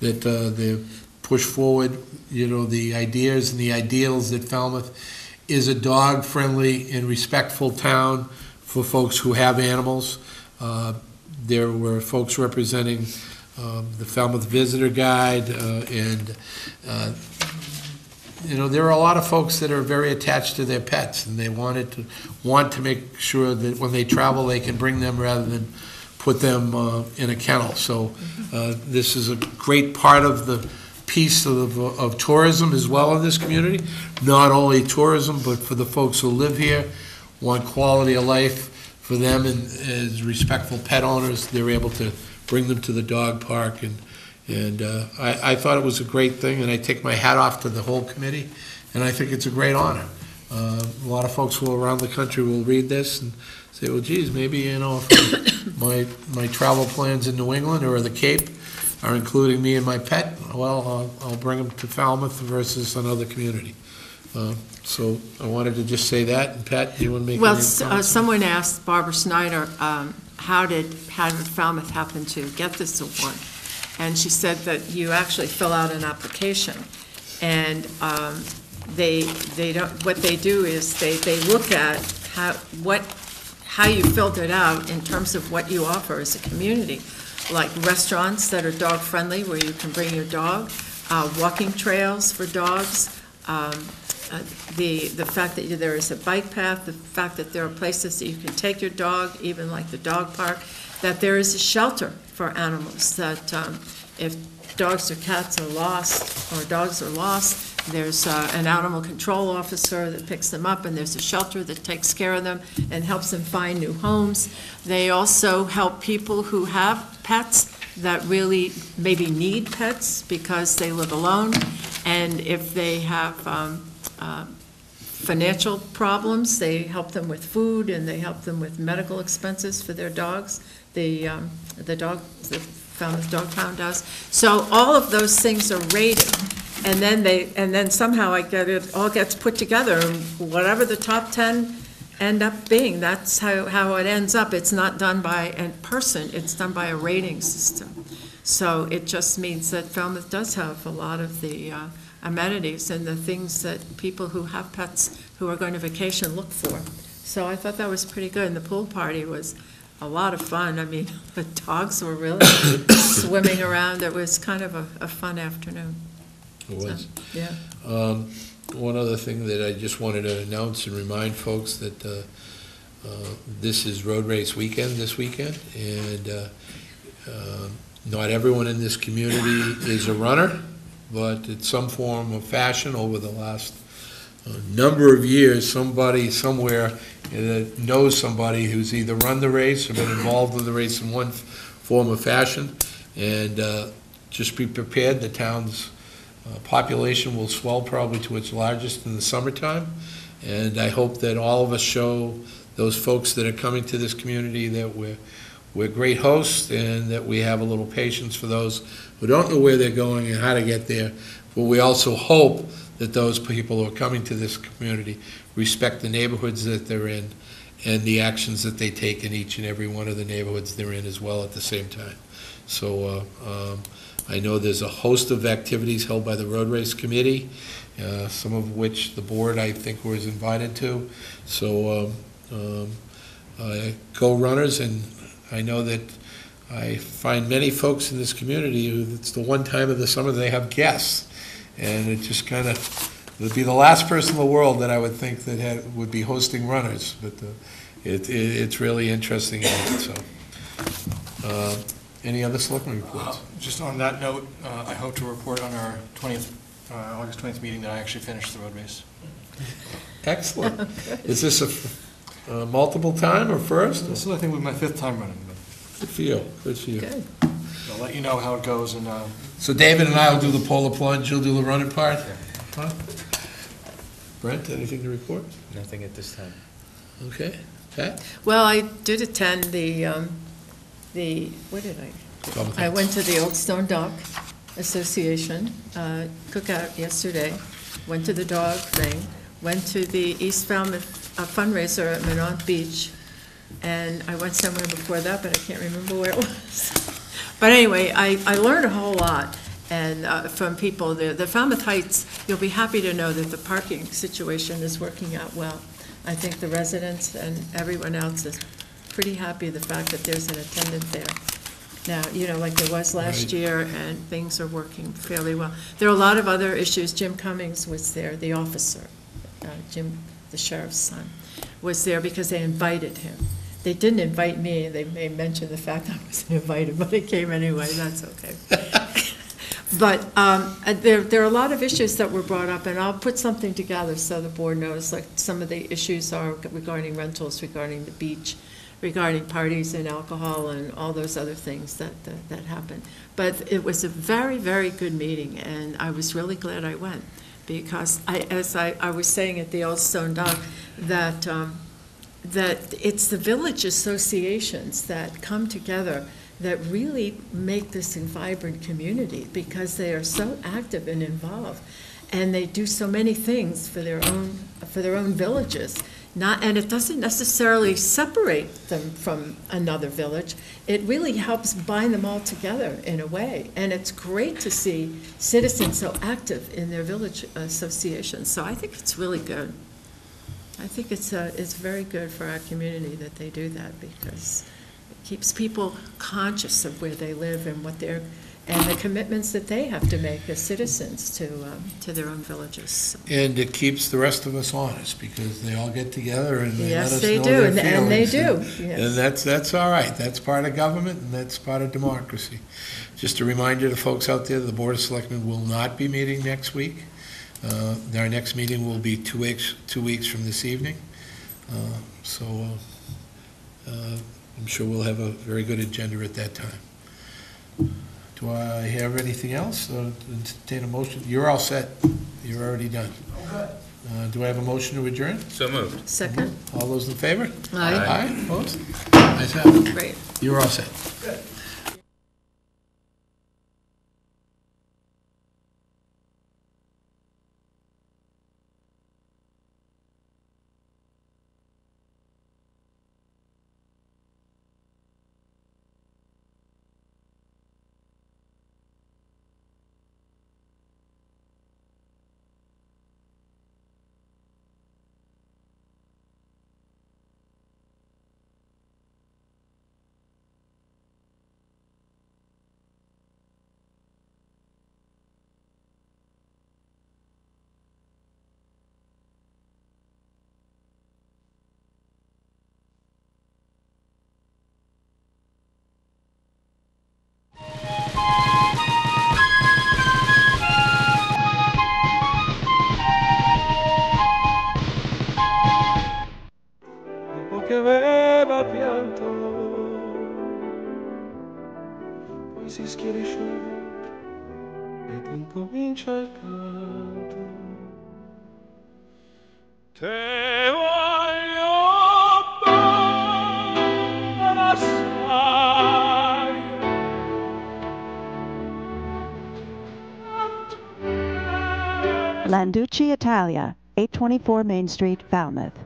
that the push forward, the ideas and the ideals that Falmouth is a dog-friendly and respectful town for folks who have animals. There were folks representing the Falmouth Visitor Guide, and there are a lot of folks that are very attached to their pets, and they want to make sure that when they travel, they can bring them rather than put them in a kennel. So this is a great part of the piece of tourism as well in this community. Not only tourism, but for the folks who live here, want quality of life for them, and as respectful pet owners, they're able to bring them to the dog park. And I thought it was a great thing, and I take my hat off to the whole committee, and I think it's a great honor. A lot of folks who are around the country will read this and say, well, geez, maybe, if my travel plans in New England or the Cape are including me and my pet, well, I'll bring them to Falmouth versus another community. So I wanted to just say that. And Pat, you want to make any comments? Someone asked Barbara Snyder, how did Falmouth happen to get this award? And she said that you actually fill out an application, and what they do is they look at how you filled it out in terms of what you offer as a community, like restaurants that are dog friendly where you can bring your dog, walking trails for dogs, the fact that there is a bike path, the fact that there are places that you can take your dog, even like the dog park, that there is a shelter for animals, that if dogs or cats are lost, or dogs are lost, there's an animal control officer that picks them up, and there's a shelter that takes care of them and helps them find new homes. They also help people who have pets that really maybe need pets because they live alone, and if they have financial problems, they help them with food, and they help them with medical expenses for their dogs. The Falmouth Dog Pound does. So all of those things are rated, and then somehow it all gets put together, and whatever the top 10 end up being, that's how it ends up. It's not done by a person, it's done by a rating system. So it just means that Falmouth does have a lot of the amenities and the things that people who have pets who are going to vacation look for. So I thought that was pretty good, and the pool party was a lot of fun. I mean, the dogs were really swimming around. It was kind of a fun afternoon. It was. So, yeah. One other thing that I just wanted to announce and remind folks that this is road race weekend this weekend, and not everyone in this community is a runner, but in some form or fashion over the last number of years, somebody somewhere knows somebody who's either run the race or been involved with the race in one form or fashion, and just be prepared. The town's population will swell probably to its largest in the summertime, and I hope that all of us show those folks that are coming to this community that we're great hosts, and that we have a little patience for those who don't know where they're going and how to get there. But we also hope that those people who are coming to this community respect the neighborhoods that they're in and the actions that they take in each and every one of the neighborhoods they're in as well at the same time. So I know there's a host of activities held by the Road Race Committee, some of which the board, I think, was invited to. So go runners, and I know that I find many folks in this community who it's the one time of the summer they have guests, and it just kind of would be the last person in the world that I would think that would be hosting runners, but it's really interesting. So, any other selectmen reports? Just on that note, I hope to report on our August 20th meeting that I actually finished the road race. Excellent. Is this a multiple time or first? This is, I think, my 5th time running. But good for you. Good for you. Good. I'll let you know how it goes. And so David and I will do the polar plunge. You'll do the running part. Huh? Brent, anything to report? Nothing at this time. Okay. Pat? Well, I did attend what did I went to the Old Stone Dock Association cookout yesterday, went to the dog thing, went to the East Falmouth fundraiser at Minot Beach, and I went somewhere before that, but I can't remember where it was. But anyway, I learned a whole lot, and from people there. The Falmouth Heights, you'll be happy to know that the parking situation is working out well. I think the residents and everyone else is pretty happy the fact that there's an attendant there. Now, like there was last year, and things are working fairly well. There are a lot of other issues. Jim Cummings was there, the officer, Jim, the sheriff's son, was there because they invited him. They didn't invite me. They may mention the fact I wasn't invited, but I came anyway. That's okay. But there are a lot of issues that were brought up, and I'll put something together so the board knows, like some of the issues are regarding rentals, regarding the beach, regarding parties and alcohol and all those other things that happen. But it was a very, very good meeting, and I was really glad I went, because as I was saying at the Old Stone Dock, that it's the village associations that come together that really make this a vibrant community, because they are so active and involved, and they do so many things for their own villages. And it doesn't necessarily separate them from another village. It really helps bind them all together in a way. And it's great to see citizens so active in their village associations. So I think it's really good. I think it's very good for our community that they do that, because it keeps people conscious of where they live and and the commitments that they have to make as citizens to their own villages. So. And it keeps the rest of us honest, because they all get together and they let us know their Yes, feelings. they do, and they do. And that's all right. That's part of government, and that's part of democracy. Just a reminder to folks out there, the Board of Selectmen will not be meeting next week. Our next meeting will be 2 weeks from this evening. So I'm sure we'll have a very good agenda at that time. Do I have anything else? Entertain a motion? You're all set. You're already done. Okay. Do I have a motion to adjourn? So moved. Second. All those in favor? Aye. Aye, opposed? Ayes have it. Great. You're all set. Good. Che aveva pianto, poi si schiarisce ed incomincia il canto. Te voglio bene assai, Landucci Italia, 824 Main Street, Falmouth.